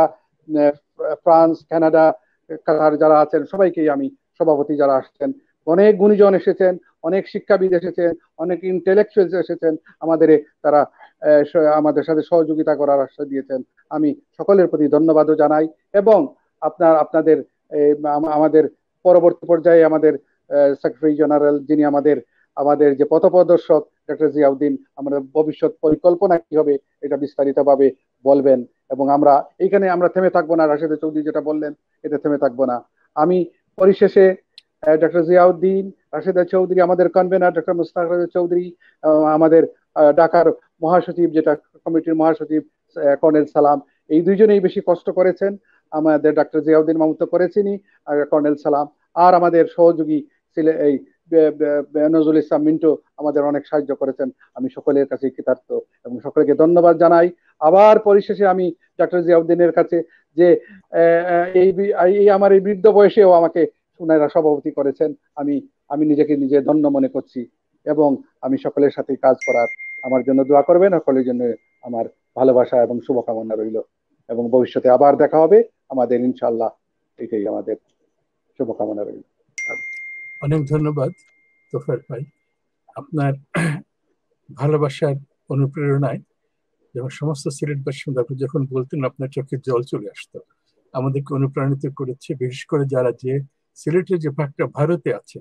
France, Canada, Qatar যারা আছেন সবাইকেই আমি, সভাপতি যারা আসছেন, অনেক গুণীজন এসেছেন, অনেক শিক্ষাবিদ এসেছেন, অনেক ইন্টেলেকচুয়ালস এসেছেন, তারা আমাদের সাথে সহযোগিতা করার আশ্বাস দিয়েছেন। আমি সকলের প্রতি ধন্যবাদও জানাই। এবং আপনাদের আমাদের পরবর্তী পর্যায়ে আমাদের সেক্রেটারি জেনারেল, যিনি আমাদের যে পথপ্রদর্শক ডক্টর জিয়াউদ্দিন, আমাদের ভবিষ্যৎ পরিকল্পনা কি হবে এটা বিস্তারিতভাবে বলবেন। এবং আমরা এইখানে থেমে থাকবো না, রাশেদ চৌধুরী যেটা বললেন এটা থেমে থাকবো না। আমি পরিশেষে ডক্টর জিয়াউদ্দিন, রাশেদা চৌধুরী, আমাদের কনভেনার ডক্টর মুস্তাক চৌধুরী, আমাদের ঢাকার মহাসচিব, যেটা কমিটির মহাসচিব কর্নেল সালাম, এই দুইজনেই বেশি কষ্ট করেছেন। আমাদের ডক্টর জিয়াউদ্দিন মাহমুদ তো করেছেনই, আর কর্নেল সালাম, আর আমাদের সহযোগী এই নজরুল ইসলাম মিন্টু আমাদের অনেক সাহায্য করেছেন। আমি সকলের কাছে কৃতার্থ এবং সকলকে ধন্যবাদ জানাই। আবার পরিশেষে আমি ডক্টর জিয়াউদ্দিনের কাছে যে আমার এই বৃদ্ধ বয়সেও আমাকে ওনারা সভাপতি করেছেন, আমি নিজেকে নিজে ধন্য মনে করছি। এবং আমি সকলের সাথে কাজ করার, আমার জন্য দোয়া করবেন, সকলের জন্য আমার ভালোবাসা এবং শুভকামনা রইল। এবং ভবিষ্যতে আবার দেখা হবে আমাদের, ইনশাআল্লাহ, এটাই আমাদের শুভকামনা রইল। অনেক ধন্যবাদ তোফায়েল ভাই, আপনার ভালোবাসার অনুপ্রেরণায় যখন সমস্ত সিলেটবাসী আপনি যখন বলতেন আপনার চোখে জল চলে আসতো, আমাদেরকে অনুপ্রাণিত করেছে। বিশেষ করে যারা যে সিলেটের যে ভাগটা ভারতে আছে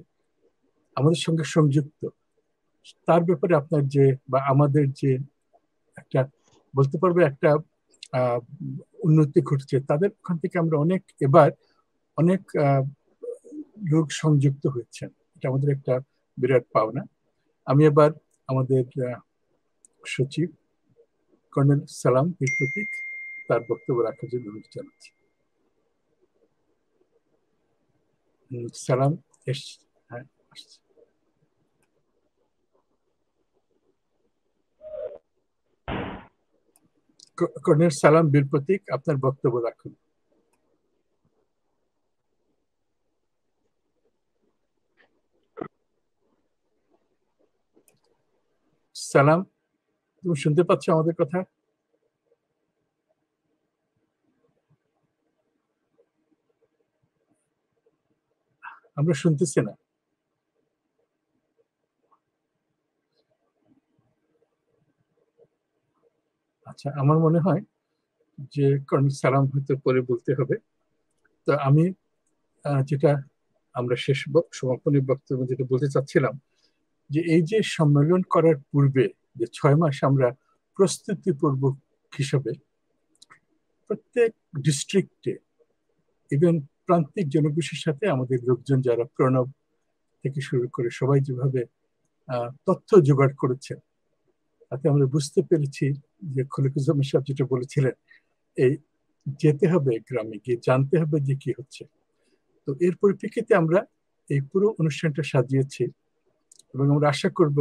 আমাদের সঙ্গে সংযুক্ত, তার ব্যাপারে আপনার যে বা আমাদের যে একটা বলতে পারবে একটা উন্নতি ঘটছে, তাদের ওখান থেকে আমরা অনেক লোক সংযুক্ত হয়েছেন, এটা আমাদের একটা বিরাট পাওনা। আমি এবার আমাদের সচিব কর্নেল সালাম বীর প্রতীক তার বক্তব্য রাখার জন্য অনুরোধ জানাচ্ছি। সালাম আসছে। কর্নেল সালাম বীর প্রতীক, আপনার বক্তব্য রাখুন। সালাম, তুমি শুনতে পাচ্ছ আমাদের কথা? আমরা শুনতেছি না। আচ্ছা, আমার মনে হয় যে কর্নেল সালাম হয়তো পরে বলতে হবে। তো আমি যেটা আমরা শেষ সমাপনী বক্তব্য যেটা বলতে চাচ্ছিলাম, যে এই যে সম্মেলন করার পূর্বে যে 6 মাস আমরা প্রস্তুতি পূর্ব হিসাবে প্রত্যেক ডিস্ট্রিক্টে ইভেন প্রান্তিক জনগোষ্ঠীর সাথে আমাদের লোকজন যারা প্রণব থেকে শুরু করে সবাই যেভাবে তথ্য জোগাড় করেছে, তাতে আমরা বুঝতে পেরেছি যে খলিকুজ্জামান সাহেব যেটা বলেছিলেন, এই যেতে হবে গ্রামে গিয়ে জানতে হবে যে কি হচ্ছে। তো এর পরিপ্রেক্ষিতে আমরা এই পুরো অনুষ্ঠানটা সাজিয়েছি এবং আমরা আশা করব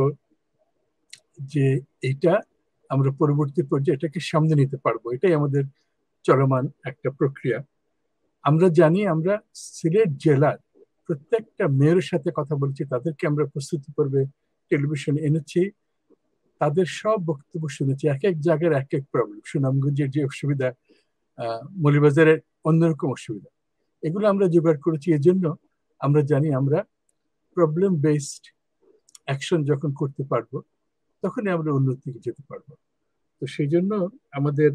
যে এইটা আমরা পরবর্তী পর্যায়ে এটাকে সামনে নিতে পারবো। এটাই আমাদের চলমান একটা প্রক্রিয়া। আমরা জানি আমরা সিলেট জেলার প্রত্যেকটা মেয়রের সাথে কথা বলছি, তাদেরকে আমরা প্রস্তুতি পর্বে টেলিভিশনে এনেছি, তাদের সব বক্তব্য শুনেছি। এক এক জায়গার এক এক প্রবলেম, সুনামগঞ্জের যে অসুবিধা, মৌলভীবাজারের অন্যরকম অসুবিধা, এগুলো আমরা জোগাড় করেছি। এজন্য আমরা জানি আমরা প্রবলেম বেসড অ্যাকশন যখন করতে পারবো তখনই আমরা উন্নতিতে যেতে পারবো। তো সেই জন্য আমাদের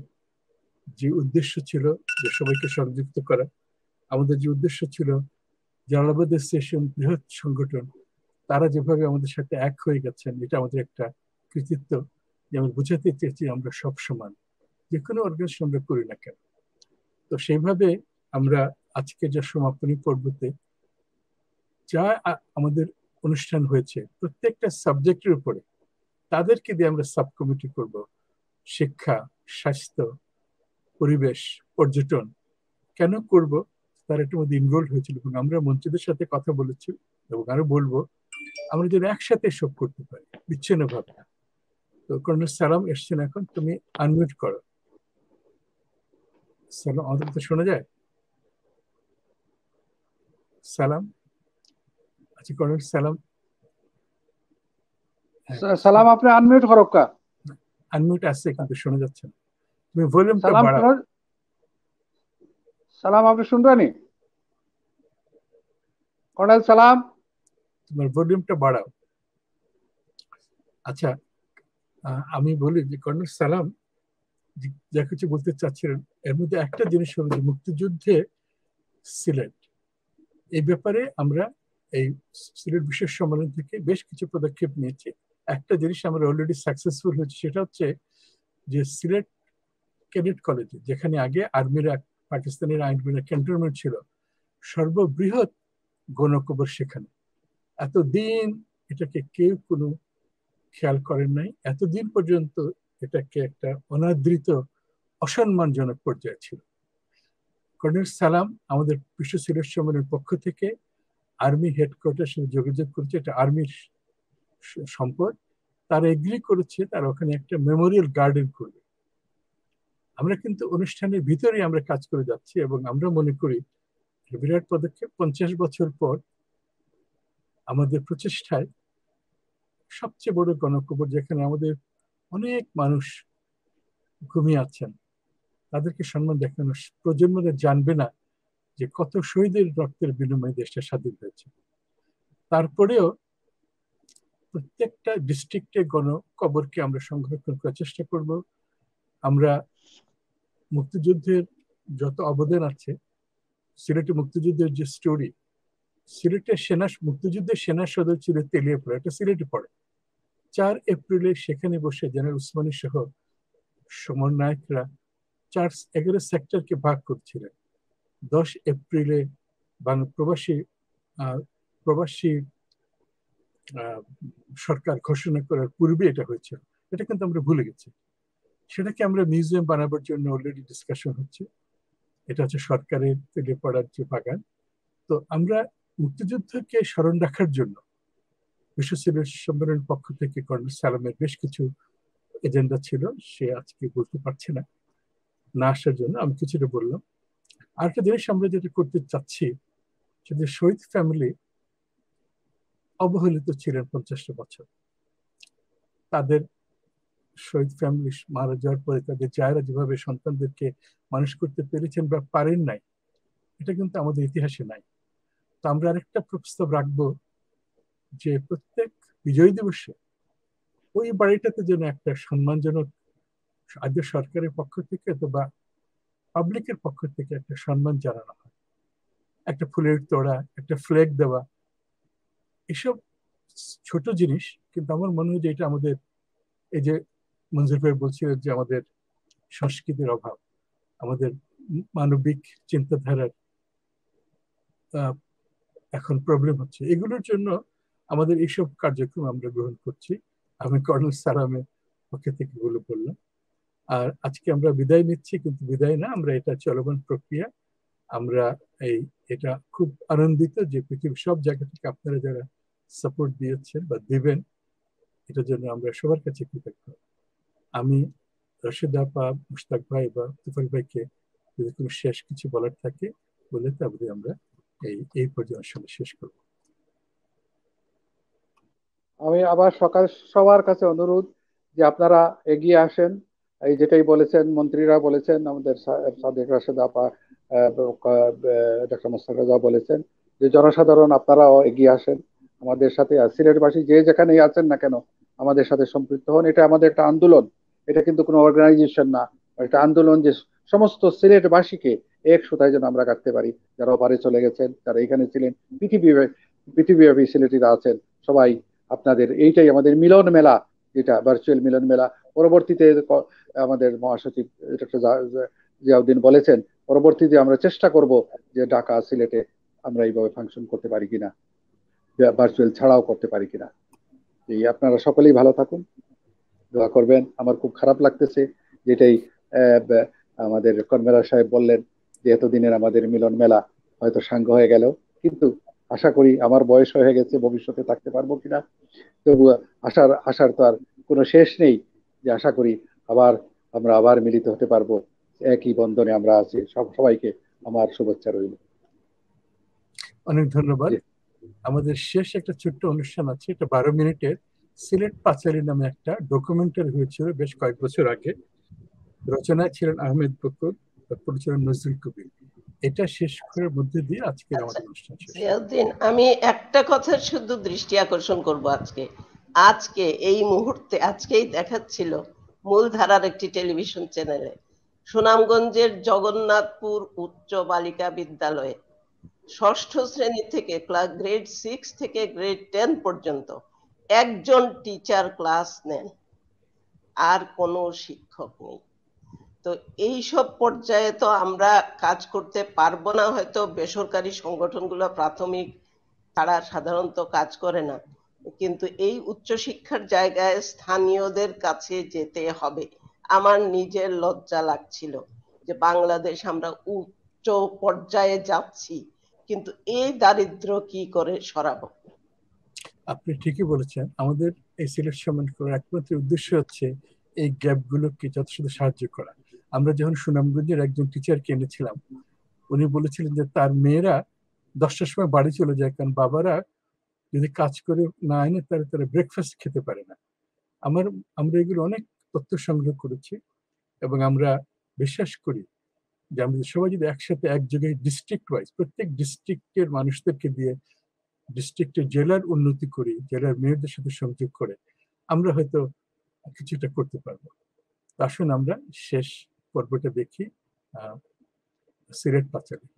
যে উদ্দেশ্য ছিল যে সবাইকে সংযুক্ত করা, আমাদের যে উদ্দেশ্য ছিল জালালাবাদ সেশন বৃহৎ সংগঠন, তারা যেভাবে আমাদের সাথে এক হয়ে গেছেন, এটা আমাদের একটা কৃতিত্ব যে আমরা বুঝাতে চেয়েছি আমরা সব সমান, যে কোনো অর্গানাইজেশন আমরা করি না কেন। তো সেইভাবে আমরা আজকে যা সমাপনী পর্বতে যা আমাদের অনুষ্ঠান হয়েছে প্রত্যেকটা সাবজেক্টের উপরে তাদেরকে দিয়ে আমরা সাব কমিটি করব। শিক্ষা, স্বাস্থ্য, পরিবেশ, পর্যটন কেন করব তার একটু মধ্যে ইনভলভ হয়েছিল এবং আমরা মন্ত্রীদের সাথে কথা বলেছি এবং আরো বলবো আমরা যেন একসাথে সব করতে পারি বিচ্ছিন্ন ভাবে। তো কর্নেল সালাম এসছেন এখন, তুমি আনমিউট করো। সালাম, আমাদের তো শোনা যায়? সালাম, আচ্ছা কর্নেল সালাম, সালাম আপনি আনমিউট করো কা? আনমিউট আছে কিন্তু শোনা যাচ্ছে না, তুমি ভলিউমটা বাড়াও। সালাম আপনি শুনবেনি? কর্নেল সালাম, তোমার ভলিউমটা বাড়াও। আচ্ছা, আমি বলি যে কর্নেল সালাম যা কিছু বলতে চাচ্ছিলেন এর মধ্যে একটা জিনিস হলো যে মুক্তিযুদ্ধে সিলেট, এই ব্যাপারে আমরা এই সিলেট বিশেষ সম্মেলন থেকে বেশ কিছু পদক্ষেপ নিয়েছি। একটা জিনিস আমরা অলরেডি সাকসেসফুল হয়েছে, সেটা হচ্ছে যে সিলেট ক্যাডেট কলেজে, যেখানে আগে আর্মিরা পাকিস্তানের আর্মিরা ক্যান্টনমেন্ট ছিল, সর্ববৃহৎ গণকবর সেখানে। এতদিন এটাকে কেউ কোনো খেয়াল করেন নাই, এতদিন পর্যন্ত এটাকে একটা অনাদৃত অসম্মানজনক পর্যায়ে ছিল। কর্নেল সালাম আমাদের বিশ্ব সিলেট সম্মেলনের পক্ষ থেকে আর্মি হেডকোয়ার্টার সাথে যোগাযোগ করেছে, এটা আর্মির সম্পদ, তারা এগ্রি করেছে তারা ওখানে একটা মেমোরিয়াল গার্ডেন করবে। আমরা কিন্তু অনুষ্ঠানের ভিতরেই আমরা কাজ করে যাচ্ছি এবং আমরা মনে করি বিরাট পদক্ষেপ। 50 বছর পর আমাদের প্রচেষ্টায় সবচেয়ে বড় গণকবর, যেখানে আমাদের অনেক মানুষ ঘুমিয়ে আছেন, তাদেরকে সম্মান দেখানো, প্রজন্মরা জানবে না যে কত শহীদের রক্তের বিনিময়ে দেশটা স্বাধীন হয়েছে। তারপরেও প্রত্যেকটা ডিস্ট্রিক্টে গণকবরকে আমরা সংরক্ষণ করার চেষ্টা করব। আমরা মুক্তিযুদ্ধের যত অবদান আছে, সিলেটে মুক্তিযুদ্ধের যে স্টোরি, সিলেটের মুক্তিযুদ্ধের সেনা সদর ছিল তেলিয়াপুর, এটা সিলেটে পড়ে। 4 এপ্রিলে সেখানে বসে জেনারেল উসমানী সহ সমন্বয়করা 11 সেক্টরকে ভাগ করছিলেন। 10 এপ্রিলে প্রবাসী সরকার ঘোষণা করার পূর্বে এটা হয়েছিল। এটা কিন্তু আমরা ভুলে গেছি। সেটাকে আমরা মিউজিয়াম বানাবার জন্য অলরেডি ডিসকাশন হচ্ছে। এটা হচ্ছে সরকারের তেলে পড়ার যে বাগান। তো আমরা মুক্তিযুদ্ধকে স্মরণ রাখার জন্য বিশ্ব সিলেট সম্মেলনের পক্ষ থেকে কর্নেল সালামের বেশ কিছু এজেন্ডা ছিল, সে আজকে বলতে পারছে না আসার জন্য, আমি কিছুটা বললাম। আরেকটা জিনিস আমরা যেটা করতে চাচ্ছি, সেটা শহীদ ফ্যামিলি অবহেলিত ছিলেন 50টা বছর, তাদের শহীদ ফ্যামিলি মারা যাওয়ার পরে তাদের জায়রা যেভাবে সন্তানদেরকে মানুষ করতে পেরেছেন বা পারেন নাই, এটা কিন্তু আমাদের ইতিহাসে নাই। তো আমরা আরেকটা প্রস্তাব রাখবো যে প্রত্যেক বিজয় দিবসে ওই বাড়িটাতে যেন একটা সম্মানজনক রাজ্য সরকারের পক্ষ থেকে অথবা পাবলিকের পক্ষ থেকে একটা সম্মান জানানো হয়, একটা ফুলের তোড়া, একটা ফ্ল্যাগ দেওয়া, এসব ছোট জিনিস। কিন্তু আমার মনে হয় যে এটা আমাদের, এই যে মঞ্জুর ভাই বলছিলেন যে আমাদের সংস্কৃতির অভাব, আমাদের মানবিক চিন্তাধারার এখন প্রবলেম হচ্ছে, এগুলোর জন্য আমাদের এইসব কার্যক্রম আমরা গ্রহণ করছি। আমি কর্নেল সালামের পক্ষ থেকে এগুলো বললাম। আর আজকে আমরা বিদায় নিচ্ছি, কিন্তু বিদায় না, আমরা এটা চলমান প্রক্রিয়া। আমরা এটা খুব আনন্দিত যে পৃথিবীর সব জায়গা থেকে আপনারা যারা সাপোর্ট দিয়েছেন বা দিবেন, এটার জন্য আমরা সবার কাছে কৃতজ্ঞ। আমি রশিদ আপা, মুশতাক ভাই বা তুফাল ভাইকে যদি কোনো শেষ কিছু বলার থাকে বলে, তারপরে আমরা এই পর্যায়ে শেষ করব। আমি আবার সবার কাছে অনুরোধ যে আপনারা এগিয়ে আসেন। এই যেটাই বলেছেন, মন্ত্রীরা বলেছেন, আমাদের সাদেক রাশেদ আপা, ডক্টর মোস্তাক রাজা বলেছেন যে জনসাধারণ আপনারাও এগিয়ে আসেন আমাদের সাথে। আর সিলেটবাসী যে যেখানেই আছেন না কেন আমাদের সাথে সম্পৃক্ত হন। এটা আমাদের একটা আন্দোলন, এটা কিন্তু কোনো অর্গানাইজেশন না, এটা আন্দোলন যে সমস্ত সিলেটবাসীকে এক সুতায় যেন আমরা কাটতে পারি। যারা ওপারে চলে গেছেন, যারা এখানে ছিলেন, পৃথিবীব্যাপী সিলেটিরা আছেন, সবাই আপনাদের এইটাই আমাদের মিলন মেলা, যেটা ভার্চুয়াল মিলন মেলা। পরবর্তীতে আমাদের মহাসচিব ডক্টর জিয়াউদ্দিন বলেছেন, পরবর্তীতে আমরা চেষ্টা করব যে ঢাকা সিলেটে আমরা এইভাবে ফাংশন করতে পারি কিনা, ভার্চুয়াল ছাড়াও করতে পারি কিনা। এই আপনারা সকলেই ভালো থাকুন, দোয়া করবেন। আমার খুব খারাপ লাগতেছে যেটাই আমাদের কনভেনর সাহেব বললেন যে এতদিনের আমাদের মিলন মেলা হয়তো সাঙ্গ হয়ে গেল, কিন্তু আশা করি আমার বয়স হয়ে গেছে, ভবিষ্যতে থাকতে পারবো কিনা, তবু আশার তো আর কোনো শেষ নেই। যে আশা করি আমরা আবার মিলিত হতে পারবো, একই বন্ধনে আমরা আছি। সবাইকে আমার শুভেচ্ছা রইল। অনেক ধন্যবাদ। আমাদের শেষ একটা ছোট্ট অনুষ্ঠান আছে, এটা 12 মিনিটের। সিলেট পাঁচালী নামে একটা ডকুমেন্টারি হয়েছিল বেশ কয়েক বছর আগে। রচনায় ছিলেন আহমেদ বকুর, পরিচালক নজরুল কবির। এটা শেষ করার মধ্যে দিয়ে আজকের আমাদের অনুষ্ঠান শেষ। জিয়াউদ্দিন, আমি একটা কথার শুধু দৃষ্টি আকর্ষণ করব। আজকে এই মুহূর্তে আজকেই দেখাচ্ছিল মূলধারার একটি টেলিভিশন চ্যানেলে, সুনামগঞ্জের জগন্নাথপুর উচ্চ বালিকা বিদ্যালয়ে 6ষ্ঠ শ্রেণী থেকে গ্রেড 6 থেকে গ্রেড 10 পর্যন্ত একজন টিচার ক্লাস নেন, আর কোনো শিক্ষক নেই। তো এই সব পর্যায়ে তো আমরা কাজ করতে পারবো না, হয়তো বেসরকারি সংগঠনগুলো প্রাথমিক তারা সাধারণত কাজ করে না, কিন্তু এই উচ্চশিক্ষার জায়গায় স্থানীয়দের কাছে যেতে হবে। আমার নিজের লজ্জা লাগছিল যে বাংলাদেশ আমরা উচ্চ পর্যায়ে যাচ্ছি, কিন্তু এই দারিদ্র কি করে সরাবো? আপনি ঠিকই বলেছেন। আমাদের এই সিলেট সম্মান করার একমাত্র উদ্দেশ্য হচ্ছে এই গ্যাপগুলোকে যথাযথ সাহায্য করা। আমরা যখন সুনামগঞ্জের একজন টিচারকে এনেছিলাম, উনি বলেছিলেন যে তার মেয়েরা 10টার সময় বাড়ি চলে যায়, কারণ বাবারা যদি কাজ করে না এনে তারা ব্রেকফাস্ট খেতে পারে না। আমরা এগুলো অনেক তথ্য সংগ্রহ করেছি, এবং আমরা বিশ্বাস করি যে আমরা সবাই যদি একসাথে এক জায়গায় ডিস্ট্রিক্ট ওয়াইজ প্রত্যেক ডিস্ট্রিক্টের মানুষদেরকে দিয়ে ডিস্ট্রিক্টের জেলার উন্নতি করি, জেলার মেয়রদের সাথে সংযোগ করে, আমরা হয়তো কিছুটা করতে পারবো। আসুন আমরা শেষ পর্বটা দেখি, সিলেট পাঁচালী।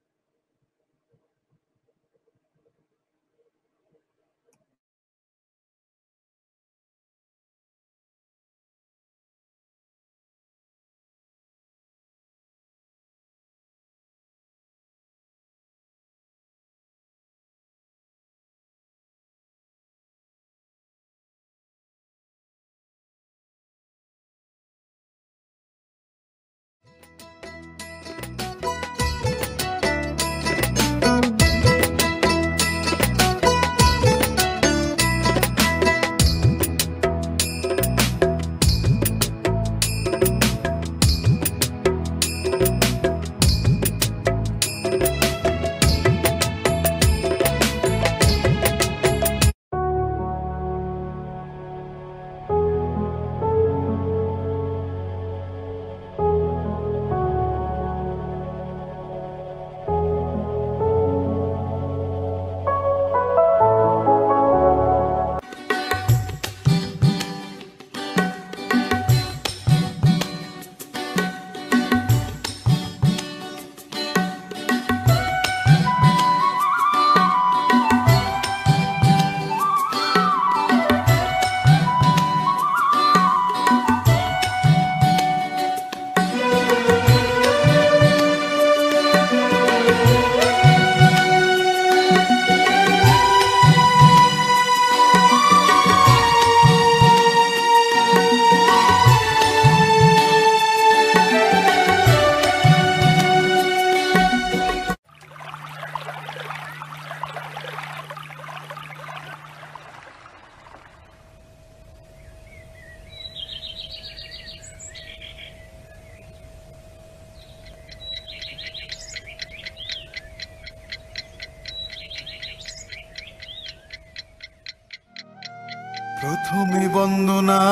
প্রথমে বন্দনা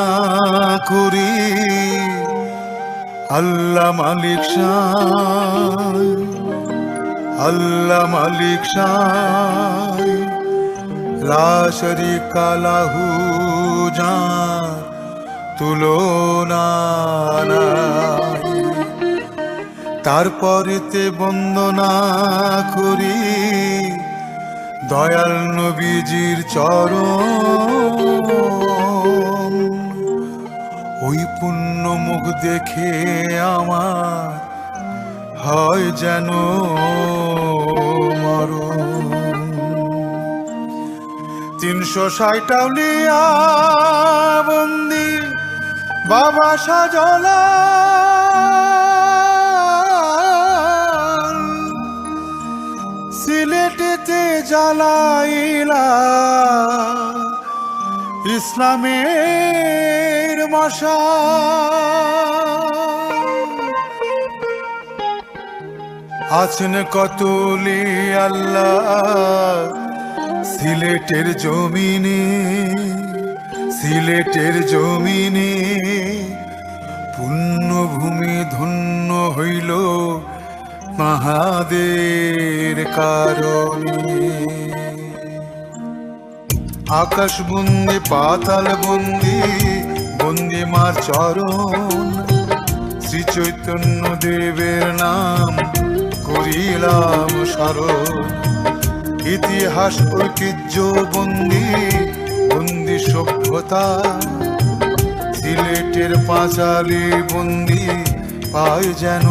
করি আল্লাহ মালিক শাহ, আল্লাহ মালিক শাহ, লা শারীকা লাহু, যার তুলনা নাই। তারপরেতে বন্দনা করি দয়াল নবীজির চরণ, ওই পুণ্য মুখ দেখে আমার হয় যেন মরণ। 360 আউলিয়া বন্দি বাবা শাহজালাল, সিলেটেতে জ্বালাইলা ইসলামের মশাল। আছেন কতলি আল্লাহ সিলেটের জমিনে, সিলেটের জমিনে পুণ্যভূমি ধন্য হইল মাহাদের কারণে। আকাশ বন্দি পাতাল বন্দি, বন্দি মার চরণ, শ্রী চৈতন্য দেবের নাম করিলাম স্মরণ। ইতিহাস ঐতিহ্য বন্দি, বন্দি সভ্যতা, সিলেটের পাঁচালী বন্দি পায় যেন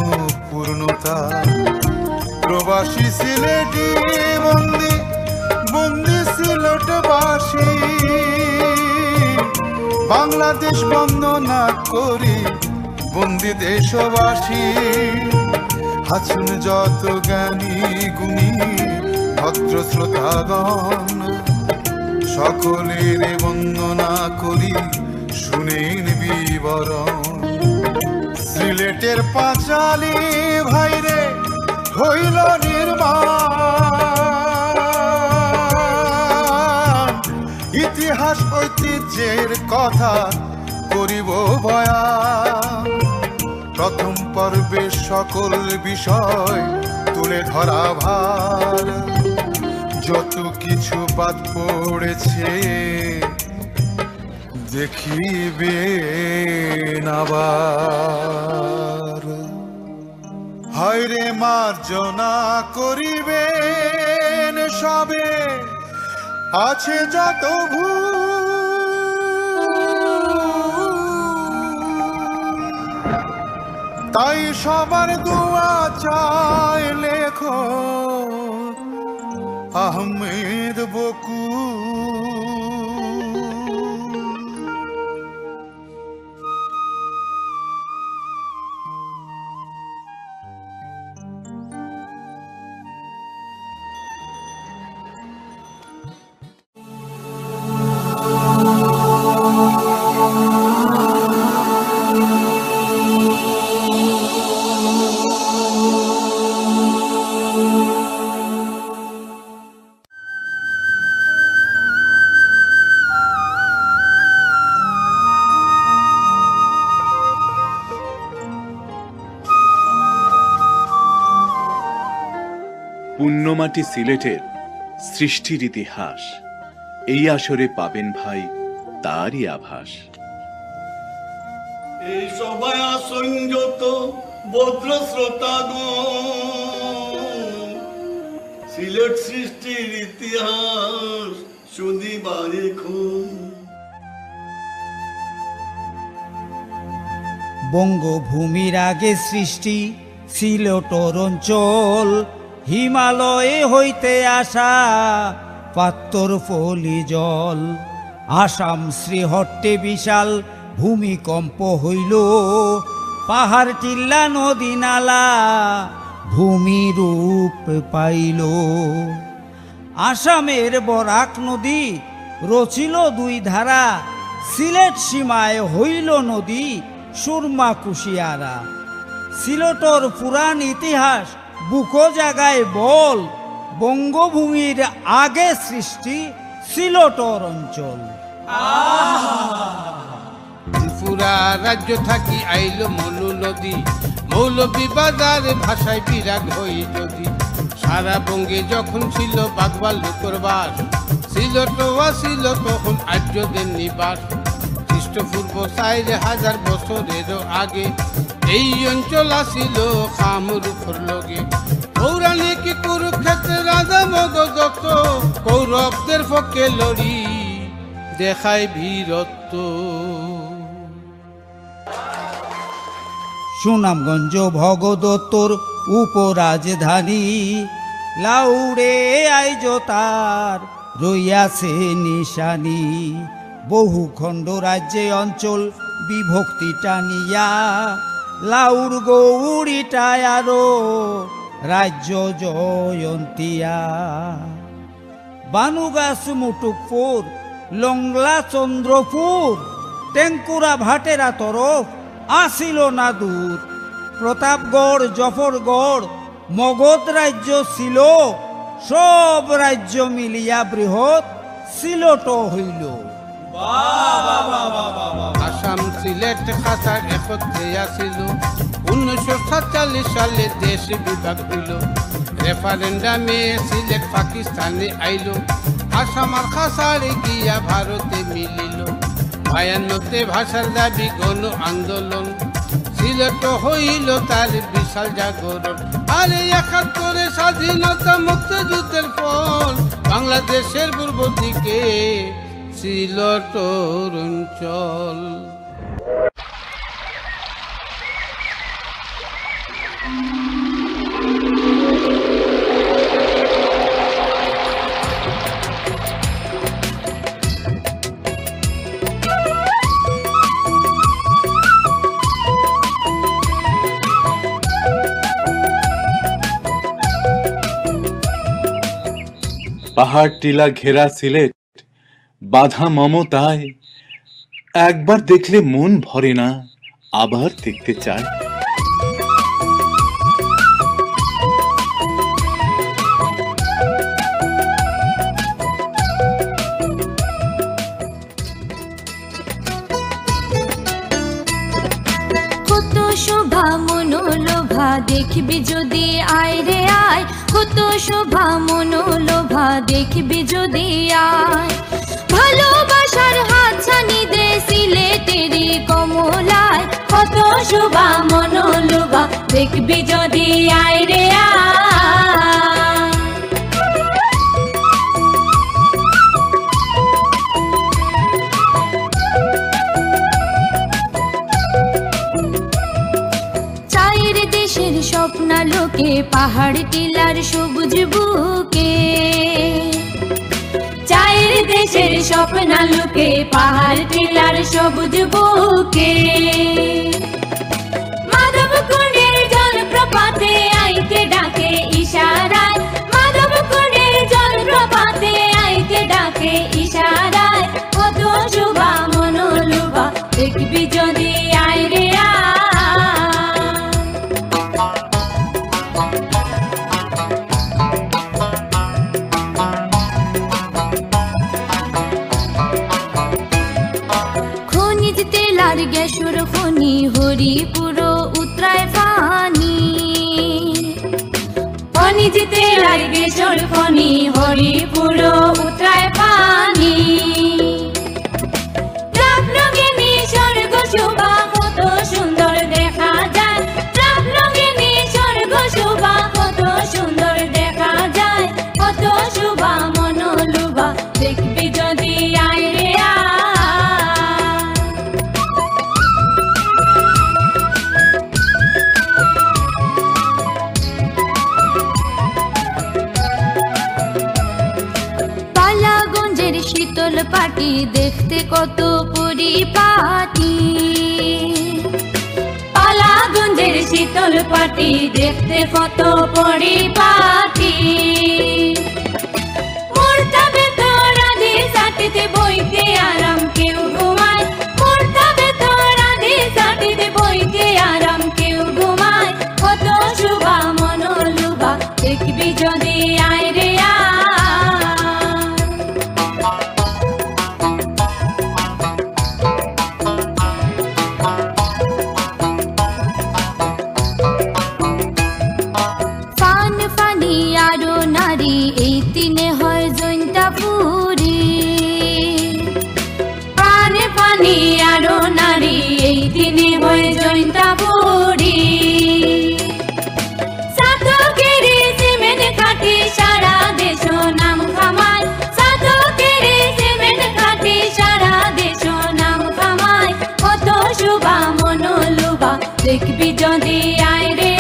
পূর্ণতা। প্রবাসী সিলেটি বন্দি, বন্দি সিলেটবাসী, বাংলাদেশ বন্দনা করি বন্দি দেশবাসী। আছেন যত জ্ঞানী গুণী ভদ্র শ্রোতাগণ, সকলের বন্দনা করি শুনেন বিবরণ। সিলেটের পাঁচালী ভাইরে হইল নির্মাণ, ইতিহাস ঐতিহ্যের কথা করিব বয়ান। প্রথম পর্বে সকল বিষয় তুলে ধরা ভার, যত কিছু বাদ পড়েছে দেখিবেন আবার। হায়রে মার্জনা করিবেন সবে, আছে যত ভুল, তাই সবার দোয়া চায় লেখক আহমেদ বকুল। পুণ্যমাটি সিলেটের সৃষ্টির ইতিহাস, এই আসরে পাবেন ভাই তারই আভাস। এই সভায় আসঞ্জত ভদ্র শ্রোতাগণ, সিলেট সৃষ্টির ইতিহাস শুনিবার এখন। বঙ্গভূমির আগে সৃষ্টি সিলেটর অঞ্চল, হিমালয়ে হইতে আসা পাত্তর ফলি জল। আসাম শ্রীহট্টে বিশাল ভূমিকম্প হইল, পাহাড় টিল্লা নদী নালা ভূমি রূপ পাইল। আসামের বরাক নদী রচিল দুই ধারা, সিলেট সীমায় হইল নদী সুরমা কুশিয়ারা। সিলেটর পুরাণ ইতিহাস বুকো জাগায় বল, বঙ্গভূমির আগে সৃষ্টি সিলেটর অঞ্চল। ত্রিপুরা রাজ্য থাকি আইল মনু নদী, মৌলভীবাজার ভাষায় বিরাট হই যদি। সারা বঙ্গে যখন ছিল বাঘভাল্লুকের বাস, সিলেটও আসিল তখন আর্যদের নিবাস। খ্রিস্টপূর্ব 4000 বছরেরও আগে এই অঞ্চল আসিল কামরূপের লগে। পৌরাণিক কুরুক্ষেত্রে রাজা মগধ কৌরবদের পক্ষে লড়ি দেখায় বীরত্ব। সুনামগঞ্জ ভগদত্তর উপরাজধানী, লাউড়ে আইজ তার রইয়াছে নিশানি। বহু খণ্ড রাজ্যে অঞ্চল বিভক্তি টানিয়া, লাউড় গৌড়িটায় আরো রাজ্য জয়ন্তিয়া। বানুগাছ মুটুকপুর, লংলা চন্দ্রপুর, টেঙ্কুরা ভাটেরা তরফ আসিল না দূর। প্রতাপগড় জফরগড় মগধ রাজ্য ছিল, সব রাজ্য মিলিয়া বৃহৎ সিলট হইল। আসাম সিলেট খাসার একত্রে আসিল, 1947 সালে দেশ বিভাগ হইল। রেফারেন্ডামে সিলেট পাকিস্তানে আইল, আসাম আর খাসারে গিয়া ভারতে মিলিল। 52তে ভাষার দাবি গণ আন্দোলন, সিলেট হইল তার বিশাল জাগরণ। আরে 71 স্বাধীনতা মুক্তিযুদ্ধের ফল, বাংলাদেশের পূর্ব দিকে সিলেটর অঞ্চল। পাহাড় টিলা ঘেরা সিলেট বাঁধা মমতায়, একবার দেখলে মন ভরে না, আবার দেখতে চায়। কত শোভা মনোলোভা দেখবি যদি আয় রে আয়, কত শোভা মনোলোভা দেখবি যদি আয়। ভালোবাসার হাতছানি দে সিলেটেরই কমলায়, কত শোভা মনোলোভা দেখবি যদি আয় রে আয়। চায়ের দেশের স্বপ্নালোকে পাহাড় টিলার সবুজ বুকে, চায়ের দেশের স্বপ্নালোকে পাহাড় টিলার সবুজ বুকে। মাধবকুণ্ডের জলপ্রপাতে আইতে ডাকে ইশারায়, মাধবকুণ্ডের জলপ্রপাতে আইতে ডাকে ইশারায়। কত শোভা মনোলোভা দেখবি যদি আয় রে আয়। খনিজ তেলার গ্যাসর খনি হরিপুর উত্তরায় পানি, খনিজ তেলার গ্যাসর খনি হরিপুর উত্তরায় পানি। রামনগিনী স্বর্গ শোভা কত সুন্দর দেখা যায়, রামনগিনী স্বর্গ শোভা কত সুন্দর দেখা যায়। কত শোভা মনোলোভা দেখবি যদি আয় রে আয়। পালাগঞ্জের শীতল পাটি দেখতে কত পরিপাটি, পালাগঞ্জের শীতল পাটি দেখতে কত পরিপাটি। মোরতা ভেতর আধি সাটিতে বইতে আরাম কেউ ঘুমায়, মোরতা ভেতর আধি সাটিতে বইতে আরাম কেউ ঘুমায়। কত শোভা মনোলোভা দেখবি যদি আয় রে আয়। দেখবি যদি আয় রে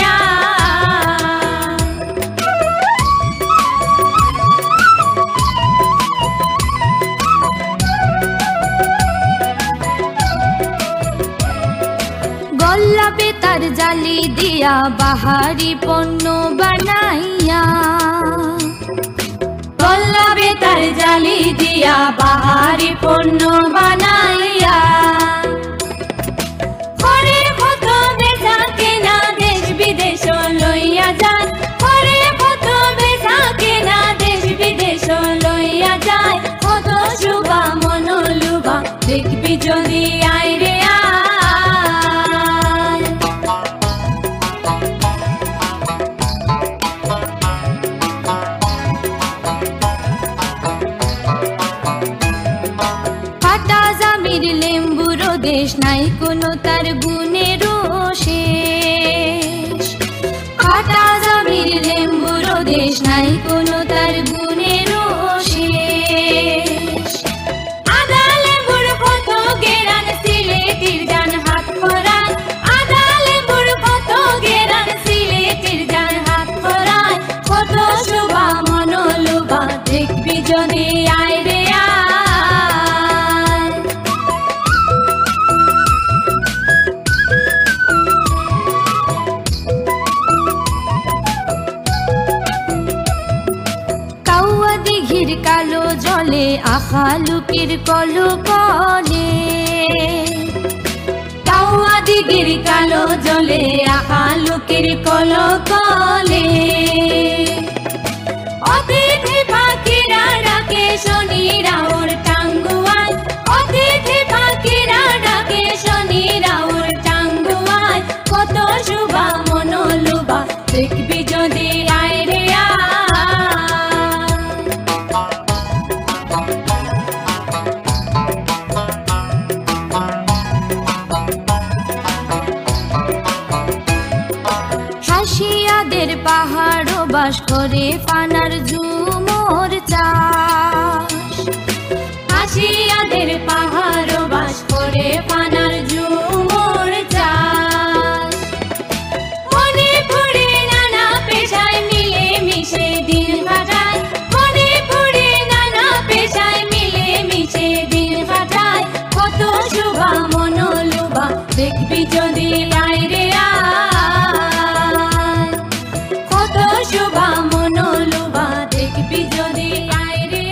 গল্লা বেতার জালি দিয়া বাহারি পণ্য বানাইয়া গল্লা বেতার জালি দিয়া বাহারি পণ্য বানাইয়া ঘরে কত বেচা কেনা দেশ বিদেশ লইয়া যান ঘরে কত বেচা কেনা দেশ বিদেশ লইয়া যায় কত শুভা মনোলুভা দেখবি যদি আয় রে দেশ নাই কোনো তার গুণের শেষ কাটা জামির লেম্বুর দেশ নাই কোনো তার গুণের শেষ আদা লেম্বুর কত গেরান সিলেটির জান হাত খরান আদা লেম্বুর কত গেরান সিলেটির জান হাত খরান কত শোভা মনোলোভা দেখবি যদি আয় রে কালো জলে আখালুকের কলকলে কাউয়া দিঘির কালো জলে আখালুকের কলকলে অতিথি পাখিরা ডাকে শনিরা ওর টাঙ্গুয়ায় অতিথি পাখিরা ডাকে শনিরা ওর টাঙ্গুয়ায় কত শুভা মনোলুভা দেখবি যদি আয় রে পাহাড় বাস করে ফানার ঝুমর চাষ হাসিয়াদের পাহাড় বাস করে ফানার ঝুমর চাষ মণিপুরে নানা পেশায় মিলে মিশে দিন কাটায় মণিপুরে নানা পেশায় মিলে মিশে দিন কাটায় কত শুভা মনোলুভা দেখবি যদি আয় রে শুভা মনোলুভা দেখবি যদি আয় রে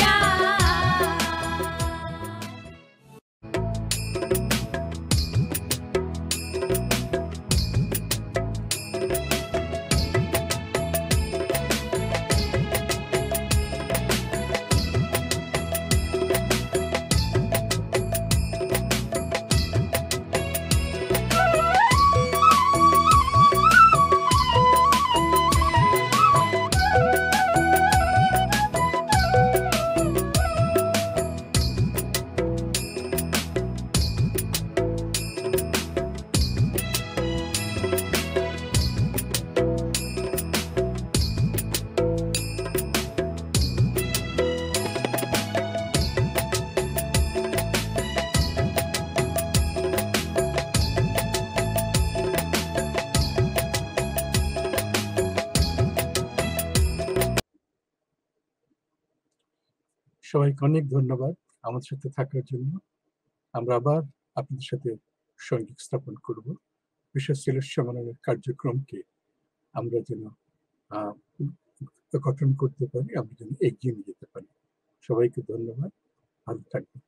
সবাইকে অনেক ধন্যবাদ আমাদের সাথে থাকার জন্য। আমরা আবার আপনাদের সাথে সংযোগ স্থাপন করব বিশেষ সিলেট সম্মেলনের কার্যক্রমকে আমরা যেন গঠন করতে পারি, আমরা যেন এগিয়ে নিয়ে যেতে পারি। সবাইকে ধন্যবাদ, ভালো থাকবেন।